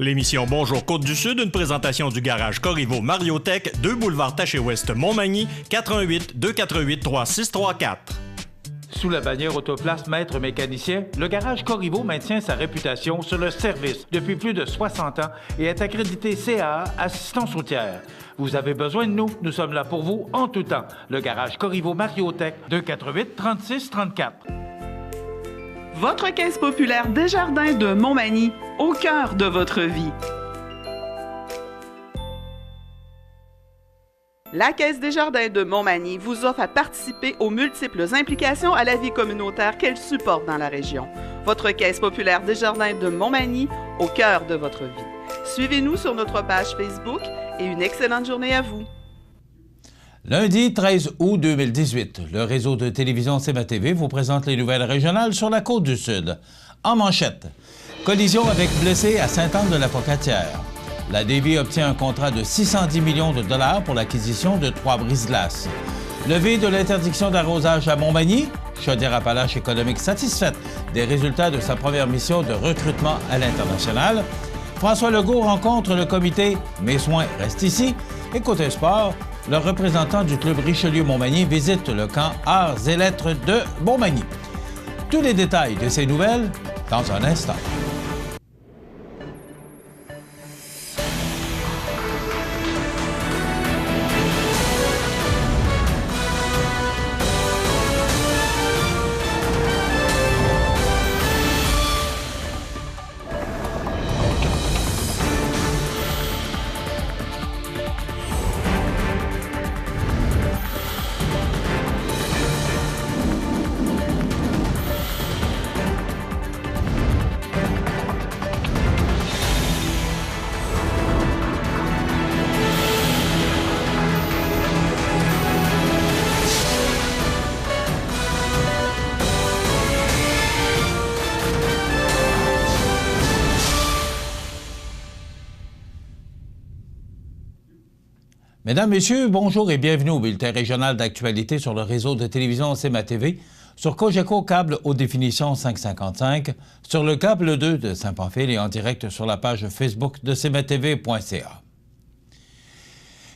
L'émission Bonjour Côte-du-Sud, une présentation du garage Corriveau Mariotech, 2 boulevard Taché-Ouest Montmagny, 88 248 3634. Sous la bannière Autoplace Maître Mécanicien, le garage Corriveau maintient sa réputation sur le service depuis plus de 60 ans et est accrédité CAA Assistance routière. Vous avez besoin de nous, nous sommes là pour vous en tout temps. Le garage Corriveau Mariotech, 248 36 34. Votre caisse populaire Desjardins de Montmagny, au cœur de votre vie. La Caisse Desjardins de Montmagny vous offre à participer aux multiples implications à la vie communautaire qu'elle supporte dans la région. Votre Caisse populaire Desjardins de Montmagny, au cœur de votre vie. Suivez-nous sur notre page Facebook et une excellente journée à vous. Lundi 13 août 2018, le réseau de télévision CMA-TV vous présente les nouvelles régionales sur la Côte-du-Sud. En manchette, collision avec blessé à Sainte-Anne-de-la-Pocatière. La Davie obtient un contrat de 610 millions de dollars pour l'acquisition de 3 brise-glaces. Levée de l'interdiction d'arrosage à Montmagny. Chaudière-Appalaches économique satisfaite des résultats de sa première mission de recrutement à l'international. François Legault rencontre le comité « Mes soins restent ici ». Et côté sport, le représentant du club Richelieu-Montmagny visite le camp Arts et Lettres de Montmagny. Tous les détails de ces nouvelles dans un instant. Mesdames, Messieurs, bonjour et bienvenue au bulletin régional d'actualité sur le réseau de télévision CMA-TV, sur Cogeco câble haute définition 555, sur le câble 2 de Saint-Pamphile et en direct sur la page Facebook de cmatv.ca.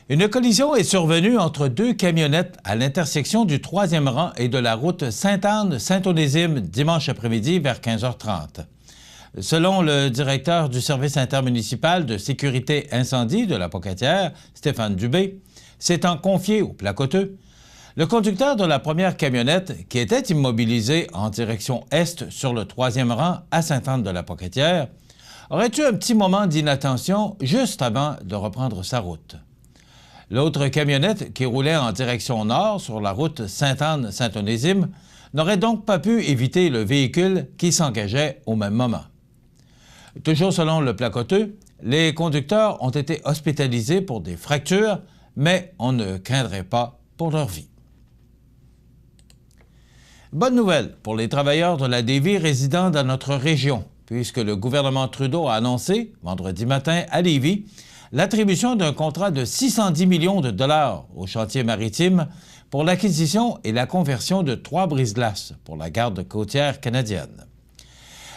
Une collision est survenue entre deux camionnettes à l'intersection du 3e rang et de la route Sainte-Anne-Saint-Onésime dimanche après-midi vers 15h30. Selon le directeur du service intermunicipal de sécurité incendie de la Pocatière, Stéphane Dubé, s'étant confié au placoteux, le conducteur de la première camionnette, qui était immobilisé en direction est sur le 3e rang à Sainte-Anne-de-la-Pocatière, aurait eu un petit moment d'inattention juste avant de reprendre sa route. L'autre camionnette, qui roulait en direction nord sur la route Sainte-Anne-Saint-Onésime, n'aurait donc pas pu éviter le véhicule qui s'engageait au même moment. Toujours selon le placoteux, les conducteurs ont été hospitalisés pour des fractures, mais on ne craindrait pas pour leur vie. Bonne nouvelle pour les travailleurs de la Davie résidant dans notre région, puisque le gouvernement Trudeau a annoncé, vendredi matin à Lévis, l'attribution d'un contrat de 610 millions de dollars au chantier maritime pour l'acquisition et la conversion de 3 brise-glaces pour la garde côtière canadienne.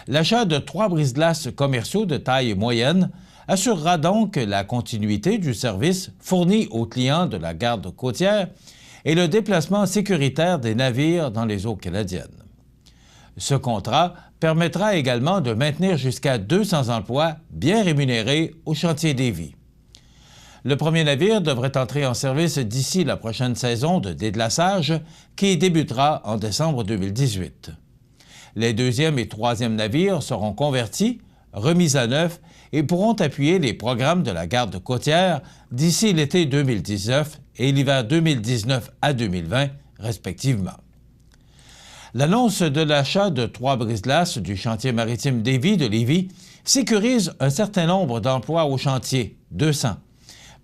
L'achat de 3 brise-glaces commerciaux de taille moyenne assurera donc la continuité du service fourni aux clients de la garde côtière et le déplacement sécuritaire des navires dans les eaux canadiennes. Ce contrat permettra également de maintenir jusqu'à 200 emplois bien rémunérés au chantier Davie. Le premier navire devrait entrer en service d'ici la prochaine saison de déglaçage qui débutera en décembre 2018. Les deuxième et troisième navires seront convertis, remis à neuf et pourront appuyer les programmes de la garde côtière d'ici l'été 2019 et l'hiver 2019 à 2020, respectivement. L'annonce de l'achat de 3 brise-glaces du chantier maritime Davie de Lévis sécurise un certain nombre d'emplois au chantier, 200.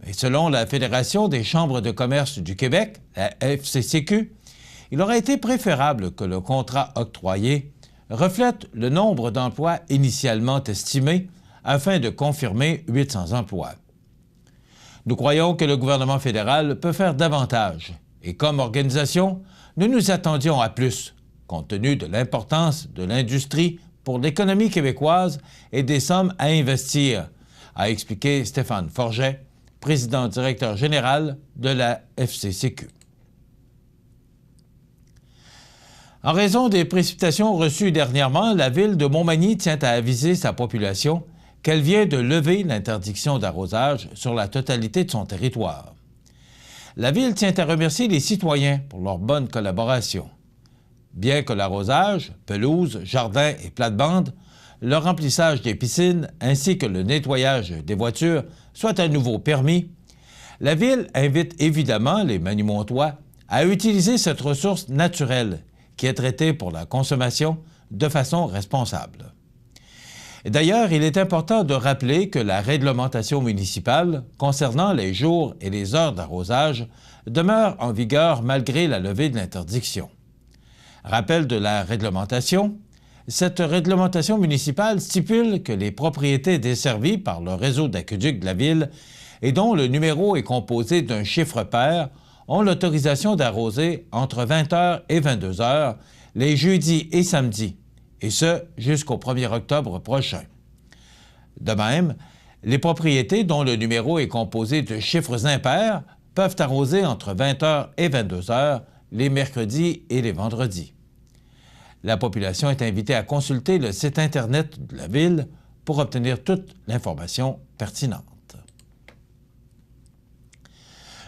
Et selon la Fédération des chambres de commerce du Québec, la FCCQ, il aurait été préférable que le contrat octroyé reflète le nombre d'emplois initialement estimés afin de confirmer 800 emplois. Nous croyons que le gouvernement fédéral peut faire davantage et comme organisation, nous nous attendions à plus, compte tenu de l'importance de l'industrie pour l'économie québécoise et des sommes à investir, a expliqué Stéphane Forget, président directeur général de la FCCQ. En raison des précipitations reçues dernièrement, la ville de Montmagny tient à aviser sa population qu'elle vient de lever l'interdiction d'arrosage sur la totalité de son territoire. La ville tient à remercier les citoyens pour leur bonne collaboration. Bien que l'arrosage, pelouse, jardin et plate-bande, le remplissage des piscines ainsi que le nettoyage des voitures soient à nouveau permis, la ville invite évidemment les Magny-Montois à utiliser cette ressource naturelle qui est traitée pour la consommation de façon responsable. D'ailleurs, il est important de rappeler que la réglementation municipale concernant les jours et les heures d'arrosage demeure en vigueur malgré la levée de l'interdiction. Rappel de la réglementation, cette réglementation municipale stipule que les propriétés desservies par le réseau d'aqueducs de la ville et dont le numéro est composé d'un chiffre pair ont l'autorisation d'arroser entre 20h et 22h les jeudis et samedis, et ce jusqu'au 1er octobre prochain. De même, les propriétés dont le numéro est composé de chiffres impairs peuvent arroser entre 20h et 22h les mercredis et les vendredis. La population est invitée à consulter le site Internet de la Ville pour obtenir toute l'information pertinente.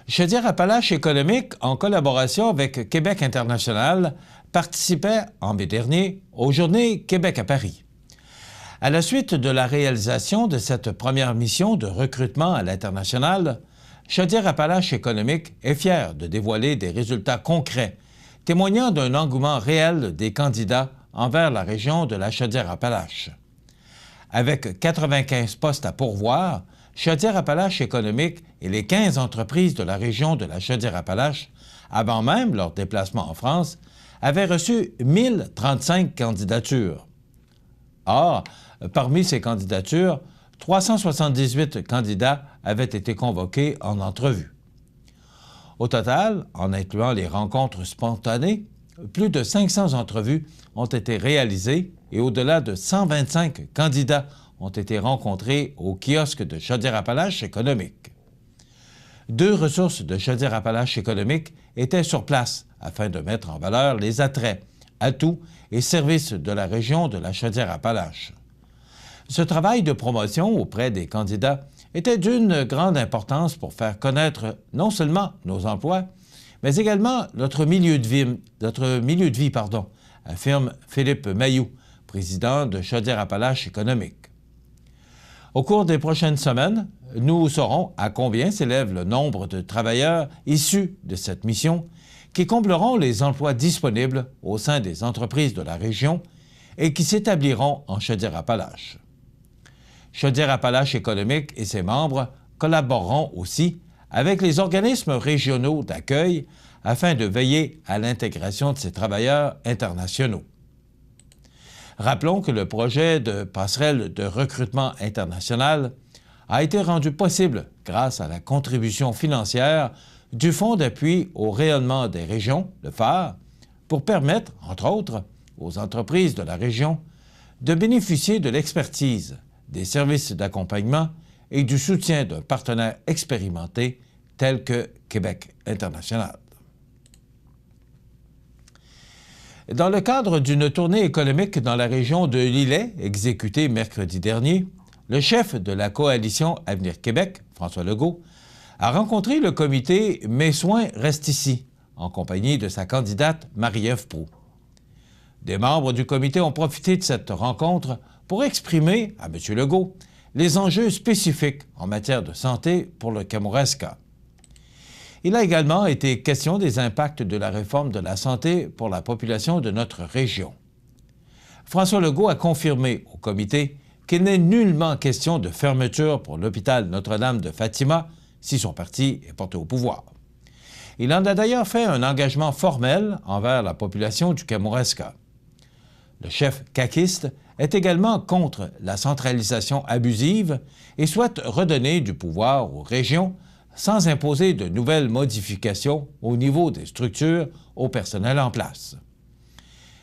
Chaudière-Appalaches Économique, en collaboration avec Québec International, participait en mai dernier aux Journées Québec à Paris. À la suite de la réalisation de cette première mission de recrutement à l'international, Chaudière-Appalaches Économique est fière de dévoiler des résultats concrets, témoignant d'un engouement réel des candidats envers la région de la Chaudière-Appalaches. Avec 95 postes à pourvoir, Chaudière-Appalaches Économique et les 15 entreprises de la région de la Chaudière-Appalaches, avant même leur déplacement en France, avaient reçu 1035 candidatures. Or, parmi ces candidatures, 378 candidats avaient été convoqués en entrevue. Au total, en incluant les rencontres spontanées, plus de 500 entrevues ont été réalisées et au-delà de 125 candidats ont été rencontrés au kiosque de Chaudière-Appalaches Économique. 2 ressources de Chaudière-Appalaches Économique étaient sur place afin de mettre en valeur les attraits, atouts et services de la région de la Chaudière-Appalaches. Ce travail de promotion auprès des candidats était d'une grande importance pour faire connaître non seulement nos emplois, mais également notre milieu de vie, affirme Philippe Mailloux, président de Chaudière-Appalaches Économique. Au cours des prochaines semaines, nous saurons à combien s'élève le nombre de travailleurs issus de cette mission qui combleront les emplois disponibles au sein des entreprises de la région et qui s'établiront en Chaudière-Appalaches. Chaudière-Appalaches Économique et ses membres collaboreront aussi avec les organismes régionaux d'accueil afin de veiller à l'intégration de ces travailleurs internationaux. Rappelons que le projet de passerelle de recrutement international a été rendu possible grâce à la contribution financière du Fonds d'appui au rayonnement des régions, le FAR, pour permettre, entre autres, aux entreprises de la région de bénéficier de l'expertise, des services d'accompagnement et du soutien d'un partenaire expérimenté tel que Québec International. Dans le cadre d'une tournée économique dans la région de l'Îlet, exécutée mercredi dernier, le chef de la coalition Avenir Québec, François Legault, a rencontré le comité Mes soins restent ici, en compagnie de sa candidate Marie-Ève Proulx. Des membres du comité ont profité de cette rencontre pour exprimer à M. Legault les enjeux spécifiques en matière de santé pour le Kamouraska. Il a également été question des impacts de la réforme de la santé pour la population de notre région. François Legault a confirmé au comité qu'il n'est nullement question de fermeture pour l'hôpital Notre-Dame de Fatima si son parti est porté au pouvoir. Il en a d'ailleurs fait un engagement formel envers la population du Kamouraska. Le chef caquiste est également contre la centralisation abusive et souhaite redonner du pouvoir aux régions sans imposer de nouvelles modifications au niveau des structures au personnel en place.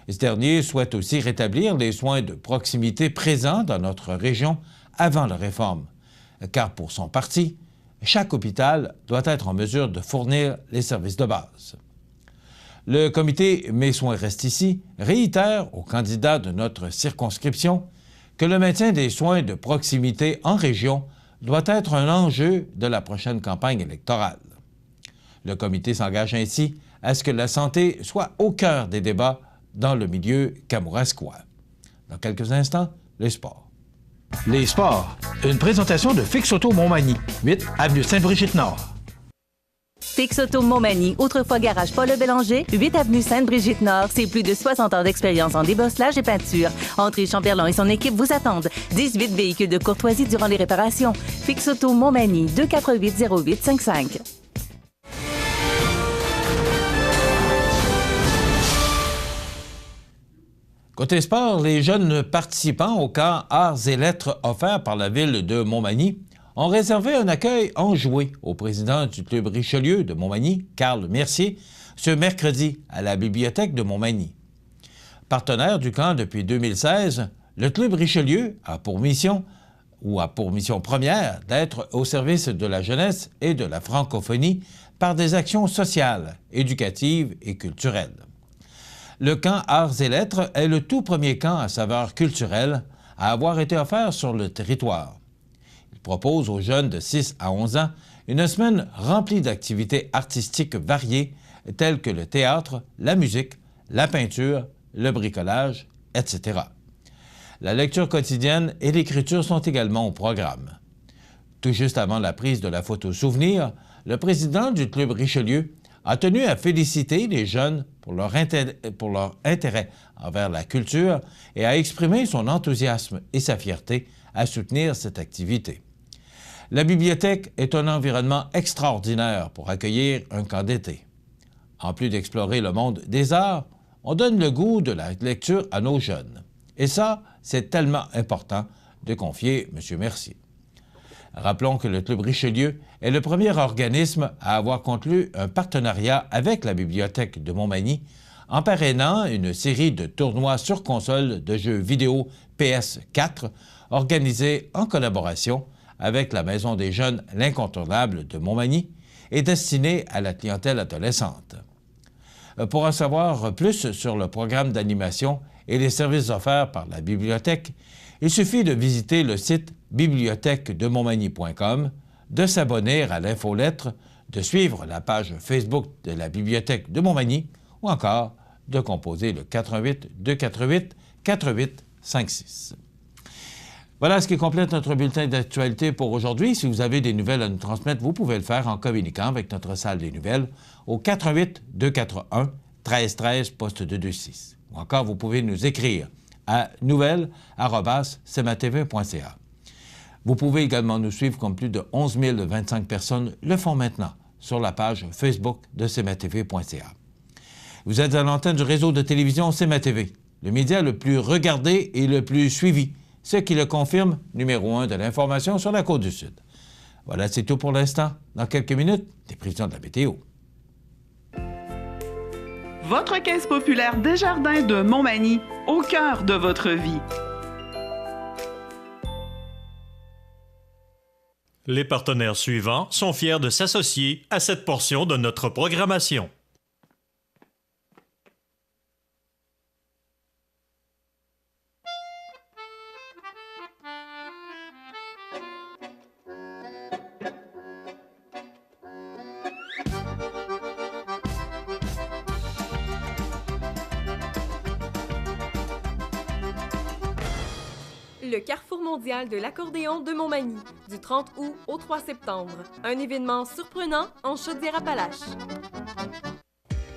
Ce dernier souhaite aussi rétablir les soins de proximité présents dans notre région avant la réforme, car pour son parti, chaque hôpital doit être en mesure de fournir les services de base. Le comité Mes soins restent ici réitère aux candidats de notre circonscription que le maintien des soins de proximité en région doit être un enjeu de la prochaine campagne électorale. Le comité s'engage ainsi à ce que la santé soit au cœur des débats dans le milieu kamouraskois. Dans quelques instants, les sports. Les sports. Une présentation de Fix Auto Montmagny, 8 avenue Sainte-Brigitte-Nord. Fix Auto Montmagny, autrefois garage Paul Bélanger, 8 avenue Sainte-Brigitte-Nord. C'est plus de 60 ans d'expérience en débosselage et peinture. André Chamberlain et son équipe vous attendent. 18 véhicules de courtoisie durant les réparations. Fix Auto Montmagny, 248-0855. Côté sport, les jeunes participants au camp Arts et Lettres offert par la ville de Montmagny ont réservé un accueil enjoué au président du club Richelieu de Montmagny, Carl Mercier, ce mercredi à la bibliothèque de Montmagny. Partenaire du camp depuis 2016, le club Richelieu a pour mission première d'être au service de la jeunesse et de la francophonie par des actions sociales, éducatives et culturelles. Le camp Arts et Lettres est le tout premier camp à saveur culturelle à avoir été offert sur le territoire. Il propose aux jeunes de 6 à 11 ans une semaine remplie d'activités artistiques variées telles que le théâtre, la musique, la peinture, le bricolage, etc. La lecture quotidienne et l'écriture sont également au programme. Tout juste avant la prise de la photo souvenir, le président du club Richelieu a tenu à féliciter les jeunes pour leur intérêt envers la culture et à exprimer son enthousiasme et sa fierté à soutenir cette activité. La bibliothèque est un environnement extraordinaire pour accueillir un camp d'été. En plus d'explorer le monde des arts, on donne le goût de la lecture à nos jeunes. Et ça, c'est tellement important, de confier M. Mercier. Rappelons que le Club Richelieu est le premier organisme à avoir conclu un partenariat avec la Bibliothèque de Montmagny en parrainant une série de tournois sur console de jeux vidéo PS4 organisés en collaboration avec la Maison des jeunes L'Incontournable de Montmagny et destinés à la clientèle adolescente. Pour en savoir plus sur le programme d'animation et les services offerts par la bibliothèque, il suffit de visiter le site bibliothèquedemontmagny.com, de s'abonner à l'infolettre, de suivre la page Facebook de la Bibliothèque de Montmagny ou encore de composer le 418-248-4856. Voilà ce qui complète notre bulletin d'actualité pour aujourd'hui. Si vous avez des nouvelles à nous transmettre, vous pouvez le faire en communiquant avec notre salle des nouvelles au 418-241-1313, poste 226. Ou encore, vous pouvez nous écrire à nouvelles@cmatv.ca. Vous pouvez également nous suivre comme plus de 11 025 personnes le font maintenant sur la page Facebook de cmatv.ca. Vous êtes à l'antenne du réseau de télévision CMA-TV, le média le plus regardé et le plus suivi, ce qui le confirme, numéro 1 de l'information sur la Côte-du-Sud. Voilà, c'est tout pour l'instant. Dans quelques minutes, des prévisions de la météo. Votre caisse populaire Desjardins de Montmagny, au cœur de votre vie. Les partenaires suivants sont fiers de s'associer à cette portion de notre programmation. Le Carrefour mondial de l'accordéon de Montmagny, du 30 août au 3 septembre. Un événement surprenant en Chaudière-Appalaches.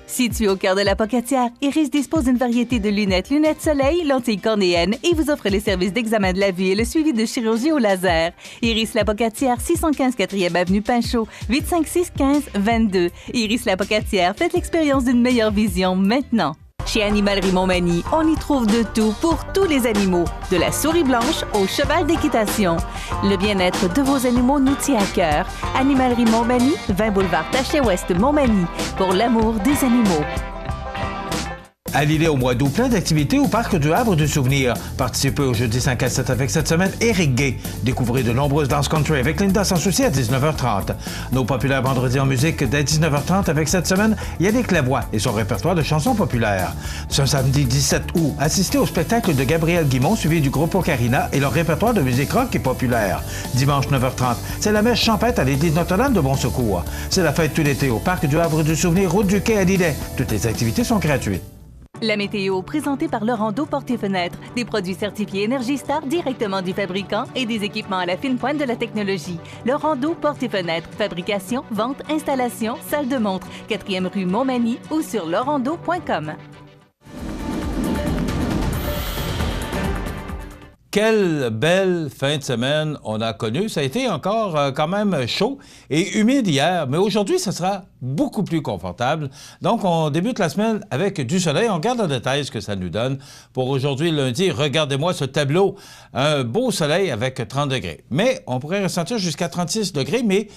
Situé au cœur de la Pocatière, Iris dispose d'une variété de lunettes soleil, lentilles cornéennes et vous offre les services d'examen de la vue et le suivi de chirurgie au laser. Iris la Pocatière, 615 4e avenue Pinchot, 856-15-22. Iris la Pocatière, faites l'expérience d'une meilleure vision maintenant. Chez Animalerie Montmagny, on y trouve de tout pour tous les animaux, de la souris blanche au cheval d'équitation. Le bien-être de vos animaux nous tient à cœur. Animalerie Montmagny, 20 boulevard Taché-Ouest Montmagny, pour l'amour des animaux. À Lillet au mois d'août, plein d'activités au Parc du Havre du Souvenir. Participez au jeudi 5 à 7 avec cette semaine Éric Gay. Découvrez de nombreuses danses country avec Linda Sans Souci à 19h30. Nos populaires vendredis en musique dès 19h30 avec cette semaine Yannick Lavoie et son répertoire de chansons populaires. Ce samedi 17 août, assistez au spectacle de Gabriel Guimond suivi du groupe Ocarina et leur répertoire de musique rock et populaire. Dimanche 9h30, c'est la messe champêtre à l'église Notre-Dame de Bon Secours. C'est la fête tout l'été au Parc du Havre du Souvenir, route du Quai à Lillet. Toutes les activités sont gratuites. La météo, présentée par Laurando Portes et Fenêtres. Des produits certifiés Énergie Star directement du fabricant et des équipements à la fine pointe de la technologie. Laurando Portes et Fenêtres. Fabrication, vente, installation, salle de montre. 4e rue Montmagny ou sur laurando.com. Quelle belle fin de semaine on a connue. Ça a été encore quand même chaud et humide hier, mais aujourd'hui, ce sera beaucoup plus confortable. Donc, on débute la semaine avec du soleil. On regarde en détail ce que ça nous donne. Pour aujourd'hui, lundi, regardez-moi ce tableau. Un beau soleil avec 30 degrés. Mais on pourrait ressentir jusqu'à 36 degrés, mais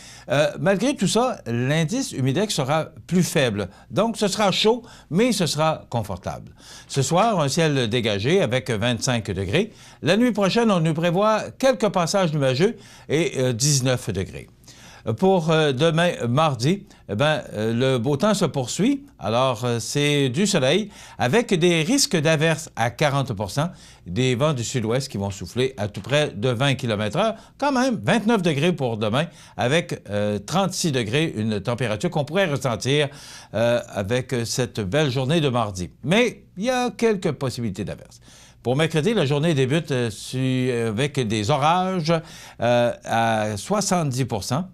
malgré tout ça, l'indice humidex sera plus faible. Donc, ce sera chaud, mais ce sera confortable. Ce soir, un ciel dégagé avec 25 degrés. La nuit prochaine, on nous prévoit quelques passages nuageux et 19 degrés. Pour demain, mardi, le beau temps se poursuit. Alors, c'est du soleil avec des risques d'averses à 40 %, des vents du sud-ouest qui vont souffler à tout près de 20 km/h. Quand même, 29 degrés pour demain avec 36 degrés, une température qu'on pourrait ressentir avec cette belle journée de mardi. Mais il y a quelques possibilités d'averses. Pour mercredi, la journée débute avec des orages à 70 %.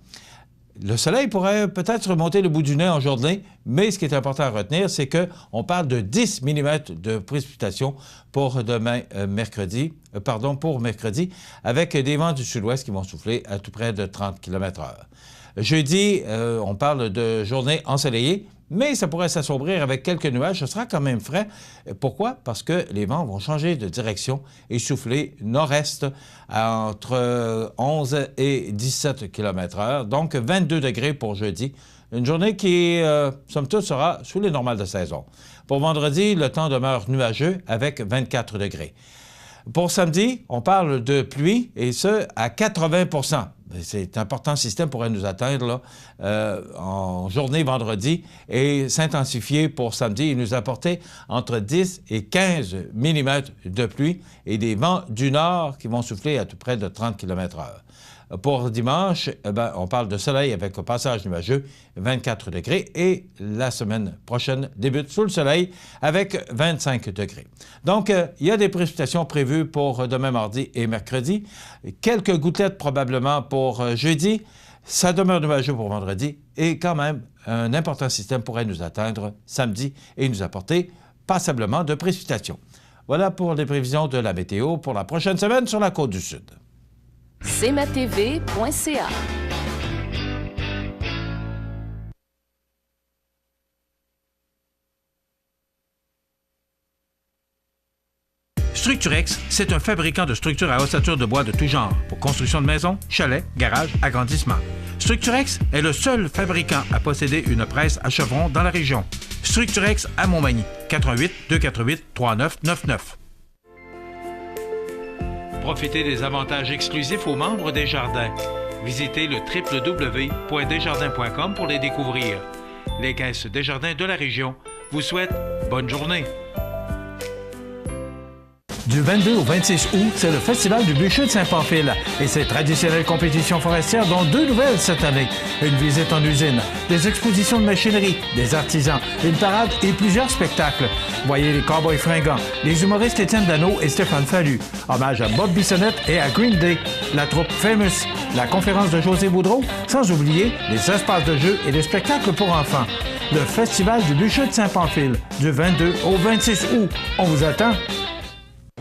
Le soleil pourrait peut-être remonter le bout du nez en journée, mais ce qui est important à retenir, c'est qu'on parle de 10 mm de précipitations pour demain pour mercredi, avec des vents du sud-ouest qui vont souffler à tout près de 30 km/h. Jeudi, on parle de journée ensoleillée, mais ça pourrait s'assombrir avec quelques nuages. Ce sera quand même frais. Pourquoi? Parce que les vents vont changer de direction et souffler nord-est entre 11 et 17 km/h. Donc, 22 degrés pour jeudi. Une journée qui, somme toute, sera sous les normales de saison. Pour vendredi, le temps demeure nuageux avec 24 degrés. Pour samedi, on parle de pluie, et ce, à 80 %. C'est un important système pourrait nous atteindre là, en journée vendredi et s'intensifier pour samedi et nous apporter entre 10 et 15 mm de pluie et des vents du nord qui vont souffler à tout près de 30 km/h. Pour dimanche, on parle de soleil avec un passage nuageux, 24 degrés, et la semaine prochaine débute sous le soleil avec 25 degrés. Donc, il y a des précipitations prévues pour demain mardi et mercredi, quelques gouttelettes probablement pour jeudi, ça demeure nuageux pour vendredi, et quand même, un important système pourrait nous atteindre samedi et nous apporter passablement de précipitations. Voilà pour les prévisions de la météo pour la prochaine semaine sur la Côte-du-Sud. cmatv.ca. Structurex, c'est un fabricant de structures à ossature de bois de tout genre pour construction de maisons, chalets, garages, agrandissements. Structurex est le seul fabricant à posséder une presse à chevrons dans la région. Structurex à Montmagny, 88 248 3999. Profitez des avantages exclusifs aux membres des Jardins. Visitez le www.desjardins.com pour les découvrir. Les caisses Desjardins de la région vous souhaitent bonne journée. Du 22 au 26 août, c'est le Festival du Bûcher de Saint-Pamphile et ses traditionnelles compétitions forestières, dont 2 nouvelles cette année. Une visite en usine, des expositions de machinerie, des artisans, une parade et plusieurs spectacles. Voyez les Cowboys fringants, les humoristes Étienne Dano et Stéphane Fallu. Hommage à Bob Bissonnette et à Green Day, la troupe Famous, la conférence de José Boudreau, sans oublier les espaces de jeux et les spectacles pour enfants. Le Festival du Bûcher de Saint-Pamphile, du 22 au 26 août. On vous attend!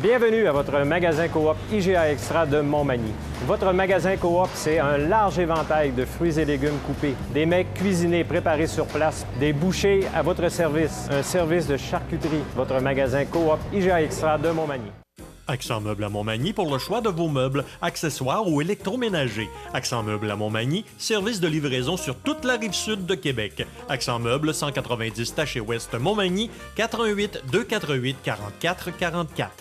Bienvenue à votre magasin Coop IGA Extra de Montmagny. Votre magasin Coop, c'est un large éventail de fruits et légumes coupés, des mets cuisinés préparés sur place, des bouchées à votre service, un service de charcuterie. Votre magasin Coop IGA Extra de Montmagny. Accent Meubles à Montmagny pour le choix de vos meubles, accessoires ou électroménagers. Accent Meubles à Montmagny, service de livraison sur toute la rive sud de Québec. Accent Meubles, 190 Taché Ouest Montmagny, 88 248 44 44.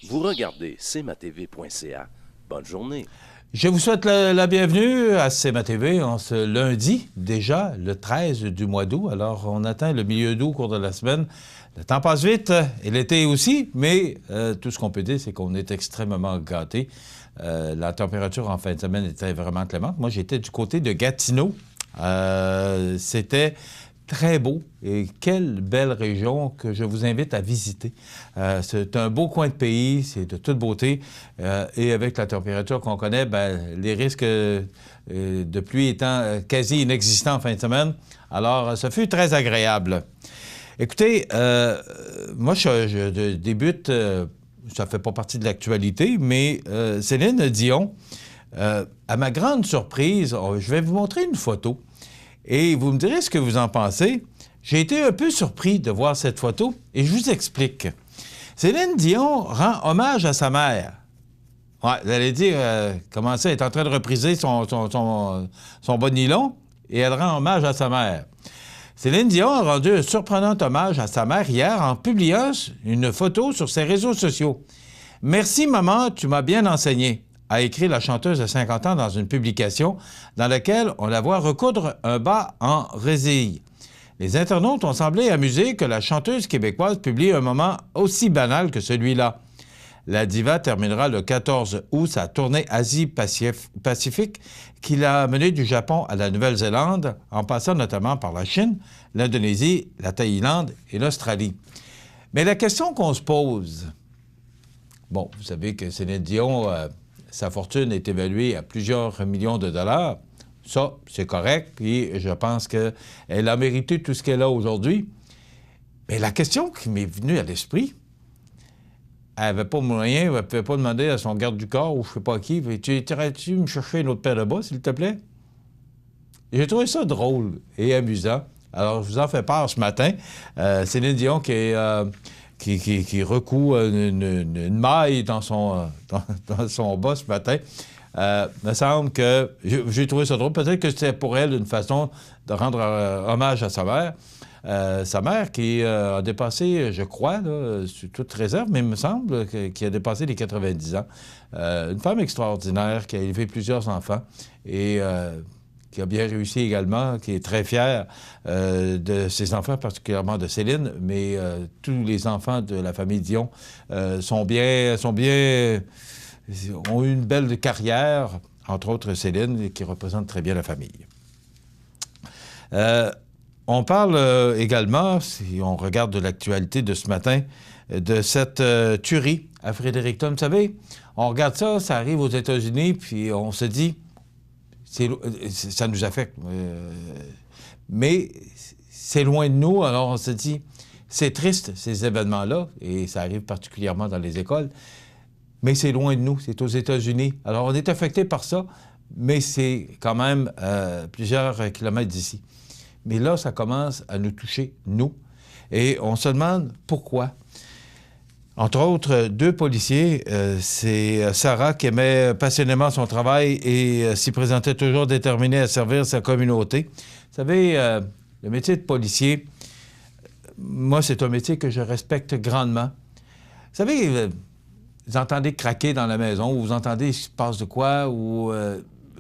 Vous regardez cmatv.ca. Bonne journée. Je vous souhaite la bienvenue à CMA-TV en ce lundi, déjà le 13 du mois d'août. Alors, on atteint le milieu d'août au cours de la semaine. Le temps passe vite, et l'été aussi, mais tout ce qu'on peut dire, c'est qu'on est extrêmement gâtés. La température en fin de semaine était vraiment clémente. Moi, j'étais du côté de Gatineau. C'était très beau et quelle belle région que je vous invite à visiter. C'est un beau coin de pays, c'est de toute beauté et avec la température qu'on connaît, bien, les risques de pluie étant quasi inexistants en fin de semaine. Alors, ça fut très agréable. Écoutez, moi, je débute, ça ne fait pas partie de l'actualité, mais Céline Dion, à ma grande surprise, je vais vous montrer une photo. Et vous me direz ce que vous en pensez. J'ai été un peu surpris de voir cette photo et je vous explique. Céline Dion rend hommage à sa mère. Ouais, vous allez dire, comment ça, elle est en train de repriser son bon nylon et elle rend hommage à sa mère. Céline Dion a rendu un surprenant hommage à sa mère hier en publiant une photo sur ses réseaux sociaux. « Merci, maman, tu m'as bien enseigné », a écrit la chanteuse de 50 ans dans une publication dans laquelle on la voit recoudre un bas en résille. Les internautes ont semblé amusés que la chanteuse québécoise publie un moment aussi banal que celui-là. La diva terminera le 14 août sa tournée Asie-Pacifique qui l'a menée du Japon à la Nouvelle-Zélande, en passant notamment par la Chine, l'Indonésie, la Thaïlande et l'Australie. Mais la question qu'on se pose... Bon, vous savez que Céline Dion... sa fortune est évaluée à plusieurs millions de dollars. Ça, c'est correct, puis je pense qu'elle a mérité tout ce qu'elle a aujourd'hui. Mais la question qui m'est venue à l'esprit, elle n'avait pas moyen, elle ne pouvait pas demander à son garde du corps ou je ne sais pas qui, « Tu irais-tu me chercher une autre paire de bas, s'il te plaît? » J'ai trouvé ça drôle et amusant. Alors, je vous en fais part ce matin. Céline Dion qui recoue une maille dans son bas ce matin. Me semble que j'ai trouvé ça drôle. Peut-être que c'était pour elle une façon de rendre hommage à sa mère. Sa mère qui a dépassé, je crois, là, sur toute réserve, mais il me semble qu'il a dépassé les 90 ans. Une femme extraordinaire qui a élevé plusieurs enfants et qui a bien réussi également, qui est très fière de ses enfants, particulièrement de Céline, mais tous les enfants de la famille Dion ont eu une belle carrière, entre autres Céline, qui représente très bien la famille. On parle également, si on regarde de l'actualité de ce matin, de cette tuerie à Fredericton. Vous savez, on regarde ça, ça arrive aux États-Unis, puis on se dit... ça nous affecte. Mais c'est loin de nous, alors on se dit, c'est triste, ces événements-là, et ça arrive particulièrement dans les écoles, mais c'est loin de nous, c'est aux États-Unis. Alors on est affecté par ça, mais c'est quand même plusieurs kilomètres d'ici. Mais là, ça commence à nous toucher, nous, et on se demande pourquoi. Entre autres, deux policiers, c'est Sarah qui aimait passionnément son travail et s'y présentait toujours déterminée à servir sa communauté. Vous savez, le métier de policier, moi, c'est un métier que je respecte grandement. Vous savez, vous entendez craquer dans la maison, ou vous entendez qu'il se passe de quoi, ou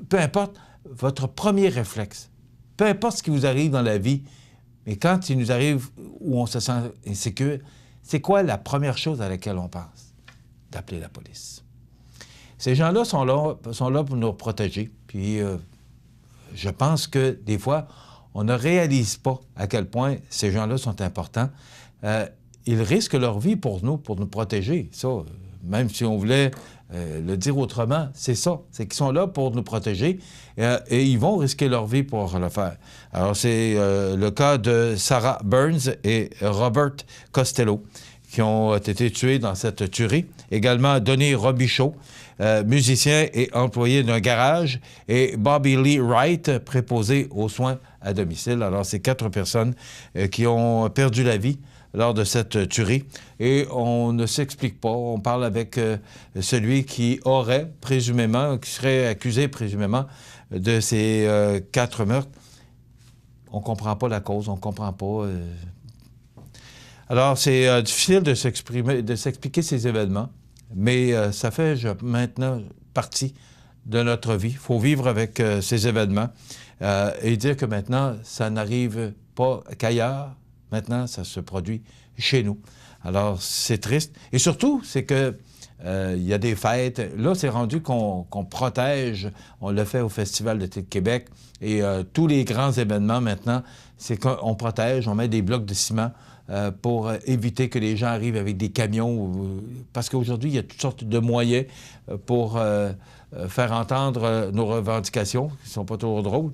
peu importe, votre premier réflexe, peu importe ce qui vous arrive dans la vie, mais quand il nous arrive où on se sent insécure, c'est quoi la première chose à laquelle on pense? D'appeler la police. Ces gens-là sont là pour nous protéger. Puis je pense que des fois, on ne réalise pas à quel point ces gens-là sont importants. ils risquent leur vie pour nous protéger. Ça, même si on voulait le dire autrement, c'est ça. C'est qu'ils sont là pour nous protéger et ils vont risquer leur vie pour le faire. Alors, c'est le cas de Sarah Burns et Robert Costello qui ont été tués dans cette tuerie. Également, Denis Robichaud, musicien et employé d'un garage, et Bobby Lee Wright, préposé aux soins à domicile. Alors, c'est 4 personnes qui ont perdu la vie lors de cette tuerie. Et on ne s'explique pas. On parle avec celui qui aurait présumément, qui serait accusé présumément de ces 4 meurtres. On ne comprend pas la cause, on ne comprend pas. Alors, c'est difficile de s'expliquer ces événements, mais ça fait maintenant partie de notre vie. Il faut vivre avec ces événements et dire que maintenant, ça n'arrive pas qu'ailleurs. Maintenant, ça se produit chez nous. Alors, c'est triste. Et surtout, c'est que il y a des fêtes. Là, c'est rendu qu'on protège. On le fait au Festival d'été de Québec. Et tous les grands événements, maintenant, c'est qu'on protège, on met des blocs de ciment pour éviter que les gens arrivent avec des camions. Parce qu'aujourd'hui, il y a toutes sortes de moyens pour faire entendre nos revendications, qui ne sont pas toujours drôles.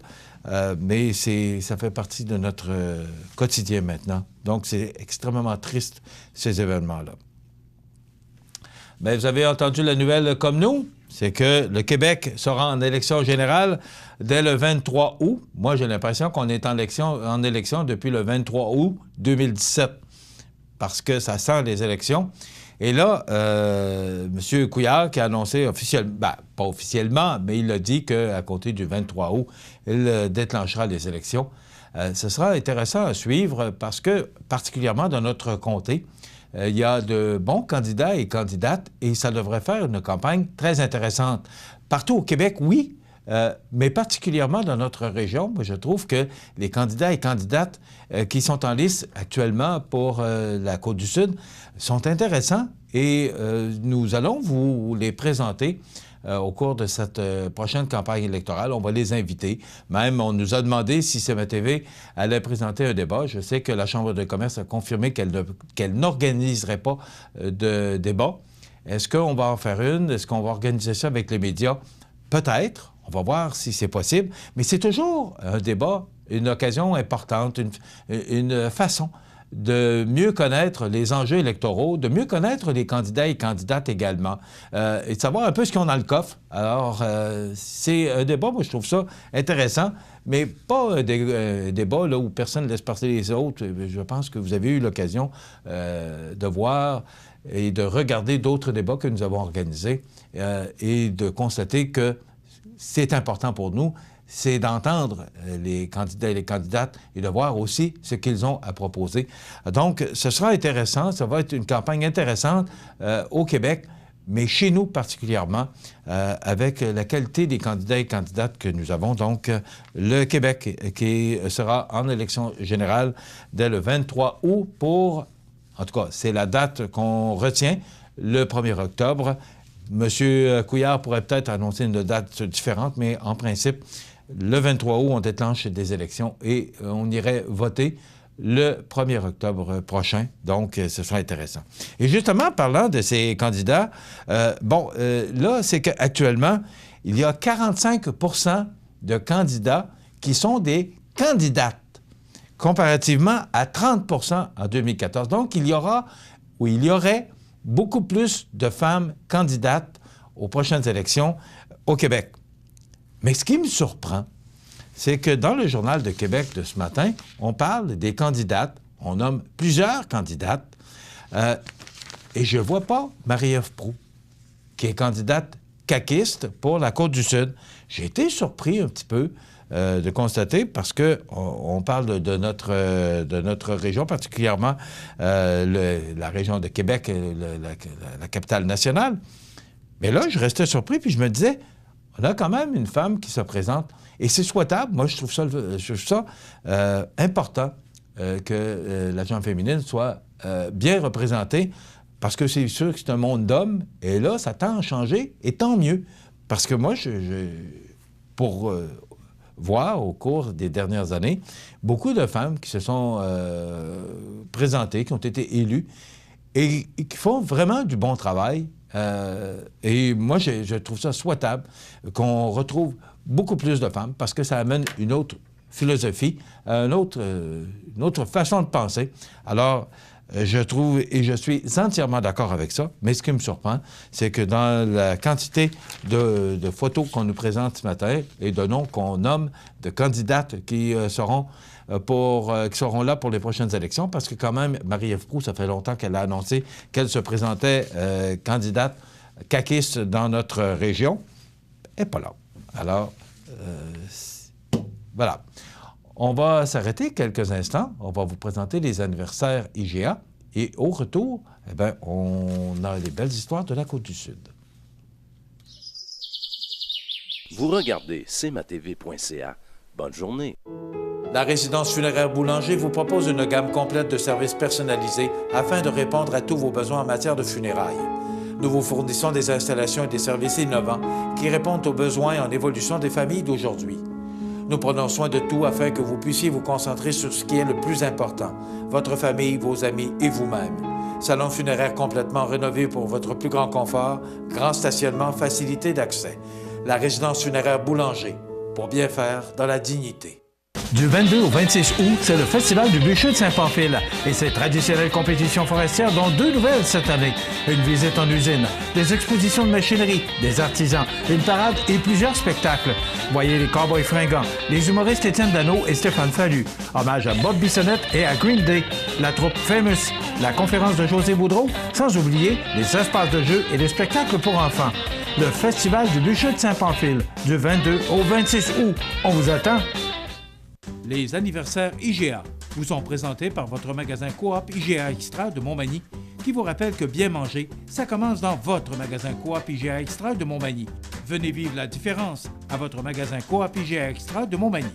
Mais ça fait partie de notre quotidien maintenant. Donc, c'est extrêmement triste, ces événements-là. Bien, vous avez entendu la nouvelle comme nous, c'est que le Québec sera en élection générale dès le 23 août. Moi, j'ai l'impression qu'on est en élection depuis le 23 août 2017, parce que ça sent les élections. Et là, M. Couillard qui a annoncé officiellement, pas officiellement, mais il a dit qu'à compter du 23 août, il déclenchera les élections. Ce sera intéressant à suivre parce que, particulièrement dans notre comté, il y a de bons candidats et candidates et ça devrait faire une campagne très intéressante. Partout au Québec, oui, mais particulièrement dans notre région. Moi, je trouve que les candidats et candidates qui sont en lice actuellement pour la Côte-du-Sud sont intéressants et nous allons vous les présenter au cours de cette prochaine campagne électorale. On va les inviter. Même, on nous a demandé si CMA-TV allait présenter un débat. Je sais que la Chambre de commerce a confirmé qu'elle n'organiserait pas de débat. Est-ce qu'on va en faire une? Est-ce qu'on va organiser ça avec les médias? Peut-être. On va voir si c'est possible. Mais c'est toujours un débat, une occasion importante, une façon de mieux connaître les enjeux électoraux, de mieux connaître les candidats et candidates également, et de savoir un peu ce qu'ils ont dans le coffre. Alors, c'est un débat, moi, je trouve ça intéressant, mais pas un débat là, où personne ne laisse passer les autres. Je pense que vous avez eu l'occasion de voir et de regarder d'autres débats que nous avons organisés et de constater que c'est important pour nous, c'est d'entendre les candidats et les candidates et de voir aussi ce qu'ils ont à proposer. Donc, ce sera intéressant, ça va être une campagne intéressante au Québec, mais chez nous particulièrement, avec la qualité des candidats et candidates que nous avons. Donc, le Québec qui sera en élection générale dès le 23 août pour, en tout cas, c'est la date qu'on retient, le 1er octobre. M. Couillard pourrait peut-être annoncer une date différente, mais en principe, le 23 août, on déclenche des élections et on irait voter le 1er octobre prochain. Donc, ce sera intéressant. Et justement, parlant de ces candidats, là, c'est qu'actuellement, il y a 45 % de candidats qui sont des candidates, comparativement à 30 % en 2014. Donc, il y aurait beaucoup plus de femmes candidates aux prochaines élections au Québec. Mais ce qui me surprend, c'est que dans le Journal de Québec de ce matin, on parle des candidates, on nomme plusieurs candidates, et je ne vois pas Marie-Ève Proulx, qui est candidate caquiste pour la Côte-du-Sud. J'ai été surpris un petit peu de constater, parce qu'on parle de notre région, particulièrement la région de Québec, la capitale nationale. Mais là, je restais surpris, puis je me disais, on a quand même une femme qui se présente. Et c'est souhaitable. Moi, je trouve ça important que la gente féminine soit bien représentée, parce que c'est sûr que c'est un monde d'hommes. Et là, ça tend à changer, et tant mieux. Parce que moi, pour voir au cours des dernières années beaucoup de femmes qui se sont présentées, qui ont été élues et qui font vraiment du bon travail. Et moi, je trouve ça souhaitable qu'on retrouve beaucoup plus de femmes parce que ça amène une autre philosophie, une autre façon de penser. Alors, je trouve et je suis entièrement d'accord avec ça, mais ce qui me surprend, c'est que dans la quantité de photos qu'on nous présente ce matin et de noms qu'on nomme de candidates qui seront là pour les prochaines élections, parce que quand même, Marie-Ève Proulx, ça fait longtemps qu'elle a annoncé qu'elle se présentait candidate caquiste dans notre région, elle n'est pas là. Alors, voilà. On va s'arrêter quelques instants. On va vous présenter les anniversaires IGA. Et au retour, eh bien, on a les belles histoires de la Côte-du-Sud. Vous regardez cmatv.ca. Bonne journée. La résidence funéraire Boulanger vous propose une gamme complète de services personnalisés afin de répondre à tous vos besoins en matière de funérailles. Nous vous fournissons des installations et des services innovants qui répondent aux besoins en évolution des familles d'aujourd'hui. Nous prenons soin de tout afin que vous puissiez vous concentrer sur ce qui est le plus important, votre famille, vos amis et vous-même. Salon funéraire complètement rénové pour votre plus grand confort, grand stationnement, facilité d'accès. La résidence funéraire Boulanger, pour bien faire dans la dignité. Du 22 au 26 août, c'est le Festival du bûcher de Saint-Pamphile et ses traditionnelles compétitions forestières, dont 2 nouvelles cette année. Une visite en usine, des expositions de machinerie, des artisans, une parade et plusieurs spectacles. Voyez les Cowboys fringants, les humoristes Étienne Dano et Stéphane Fallu. Hommage à Bob Bissonnette et à Green Day. La troupe Famous, la conférence de José Boudreau, sans oublier les espaces de jeux et les spectacles pour enfants. Le Festival du bûcher de Saint-Pamphile, du 22 au 26 août. On vous attend! Les anniversaires IGA vous sont présentés par votre magasin Coop IGA Extra de Montmagny, qui vous rappelle que bien manger, ça commence dans votre magasin Coop IGA Extra de Montmagny. Venez vivre la différence à votre magasin Coop IGA Extra de Montmagny.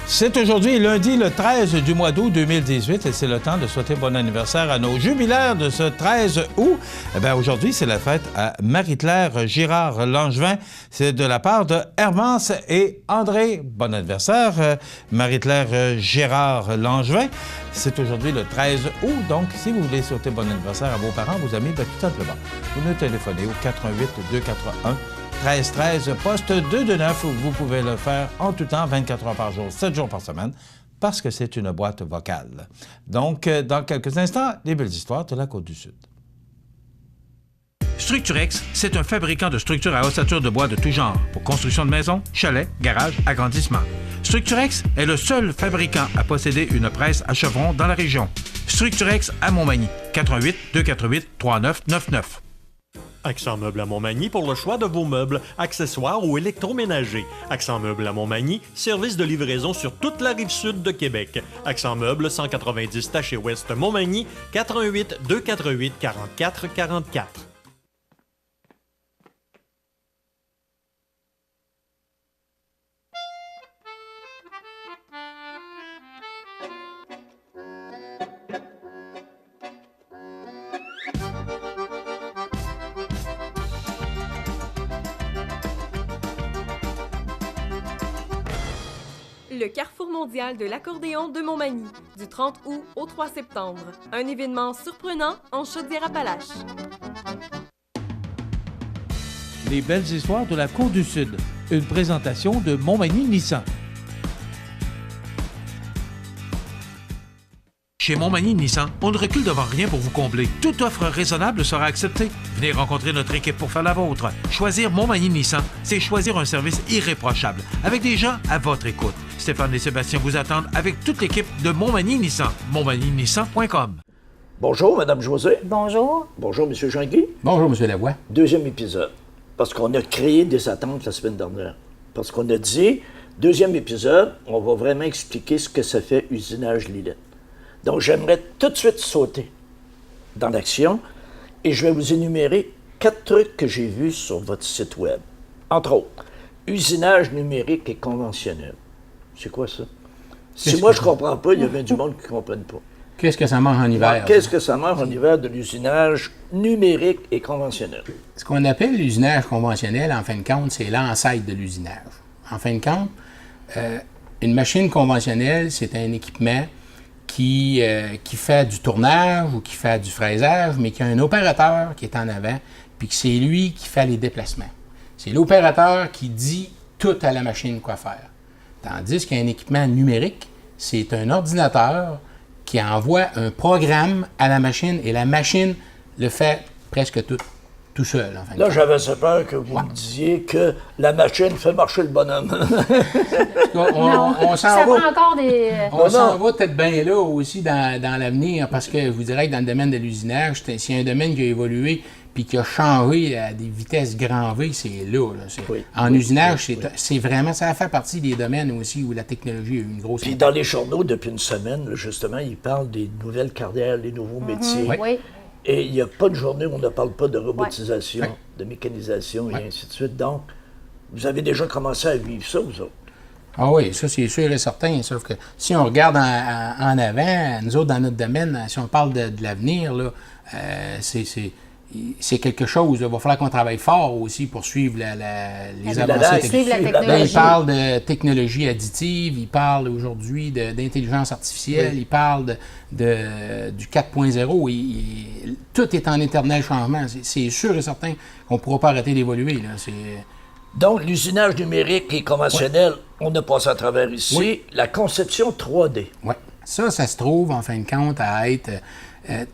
C'est aujourd'hui lundi le 13 du mois d'août 2018 et c'est le temps de souhaiter bon anniversaire à nos jubilaires de ce 13 août. Eh bien, aujourd'hui, c'est la fête à Marie-Claire Girard-Langevin. C'est de la part de Hermance et André. Bon anniversaire, Marie-Claire Girard-Langevin. C'est aujourd'hui le 13 août, donc si vous voulez souhaiter bon anniversaire à vos parents, vos amis, bien, tout simplement, vous nous téléphonez au 88 241 1313, poste 229, où vous pouvez le faire en tout temps, 24 heures par jour, 7 jours par semaine, parce que c'est une boîte vocale. Donc, dans quelques instants, les belles histoires de la Côte-du-Sud. Structurex, c'est un fabricant de structures à ossature de bois de tout genre, pour construction de maisons, chalets, garages, agrandissements. Structurex est le seul fabricant à posséder une presse à chevrons dans la région. Structurex à Montmagny, 88 248 3999. Accent Meubles à Montmagny pour le choix de vos meubles, accessoires ou électroménagers. Accent Meubles à Montmagny, service de livraison sur toute la rive sud de Québec. Accent Meubles, 190 Taché Ouest Montmagny, 88 248 44 44. Le Carrefour mondial de l'accordéon de Montmagny, du 30 août au 3 septembre. Un événement surprenant en Chaudière-Appalaches. Les belles histoires de la Côte-du-Sud. Une présentation de Montmagny Nissan. Chez Montmagny Nissan, on ne recule devant rien pour vous combler. Toute offre raisonnable sera acceptée. Venez rencontrer notre équipe pour faire la vôtre. Choisir Montmagny Nissan, c'est choisir un service irréprochable, avec des gens à votre écoute. Stéphane et Sébastien vous attendent avec toute l'équipe de Montmagny Nissan. montmagnynissan.com. Bonjour, Mme José. Bonjour. Bonjour, M. Jean-Guy. Bonjour, M. Lavoie. Deuxième épisode. Parce qu'on a créé des attentes la semaine dernière. Parce qu'on a dit, deuxième épisode, on va vraiment expliquer ce que ça fait usinage Lilette. Donc, j'aimerais tout de suite sauter dans l'action et je vais vous énumérer 4 trucs que j'ai vus sur votre site Web. Entre autres, usinage numérique et conventionnel. C'est quoi ça? Si moi, je ne comprends pas, il y a bien du monde qui ne comprenne pas. Qu'est-ce que ça mange en hiver? Alors, qu'est-ce que ça mange en hiver de l'usinage numérique et conventionnel? Ce qu'on appelle l'usinage conventionnel, en fin de compte, c'est l'ancêtre de l'usinage. En fin de compte, une machine conventionnelle, c'est un équipement qui fait du tournage ou qui fait du fraisage, mais qui a un opérateur qui est en avant, puis que c'est lui qui fait les déplacements. C'est l'opérateur qui dit tout à la machine quoi faire. Tandis qu'un équipement numérique, c'est un ordinateur qui envoie un programme à la machine et la machine le fait presque tout seul. En fin de Là, compte. j'avais assez peur que vous me disiez que la machine fait marcher le bonhomme. On Ça prend encore des... On s'en va peut-être bien là aussi dans l'avenir, parce que je vous dirais que dans le domaine de l'usinage, c'est un domaine qui a évolué puis qui a changé à des vitesses grand V, c'est là. En usinage, c'est vraiment, ça fait partie des domaines aussi où la technologie a eu une grosse... Puis dans les journaux, depuis une semaine, là, justement, ils parlent des nouvelles carrières, des nouveaux métiers. Oui. Et il n'y a pas de journée où on ne parle pas de robotisation, de mécanisation et ainsi de suite. Donc, vous avez déjà commencé à vivre ça, vous autres? Ah oui, ça c'est sûr et certain. Sauf que si on regarde en avant, nous autres dans notre domaine, si on parle de l'avenir, là, c'est quelque chose. Il va falloir qu'on travaille fort aussi pour suivre les avancées technologiques. Là, il parle de technologie additive, il parle aujourd'hui d'intelligence artificielle, il parle du 4.0. Tout est en éternel changement. C'est sûr et certain qu'on ne pourra pas arrêter d'évoluer. Donc, l'usinage numérique et conventionnel, on a passé à travers ici. Oui. La conception 3D. Oui. Ça se trouve, en fin de compte, à être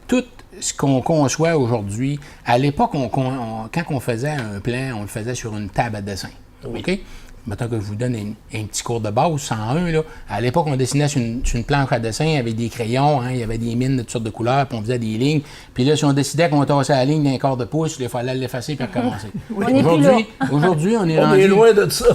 tout ce qu'on conçoit aujourd'hui. À l'époque, quand on faisait un plan, on le faisait sur une table à dessin. Oui. OK? Mettons que je vous donne un petit cours de base, 101. Là. À l'époque, on dessinait sur une planche à dessin avec des crayons, il y avait des mines de toutes sortes de couleurs, puis on faisait des lignes. Puis là, si on décidait qu'on tassait la ligne d'un quart de pouce, il fallait l'effacer puis recommencer. Aujourd'hui, on est rendu... On est loin de ça.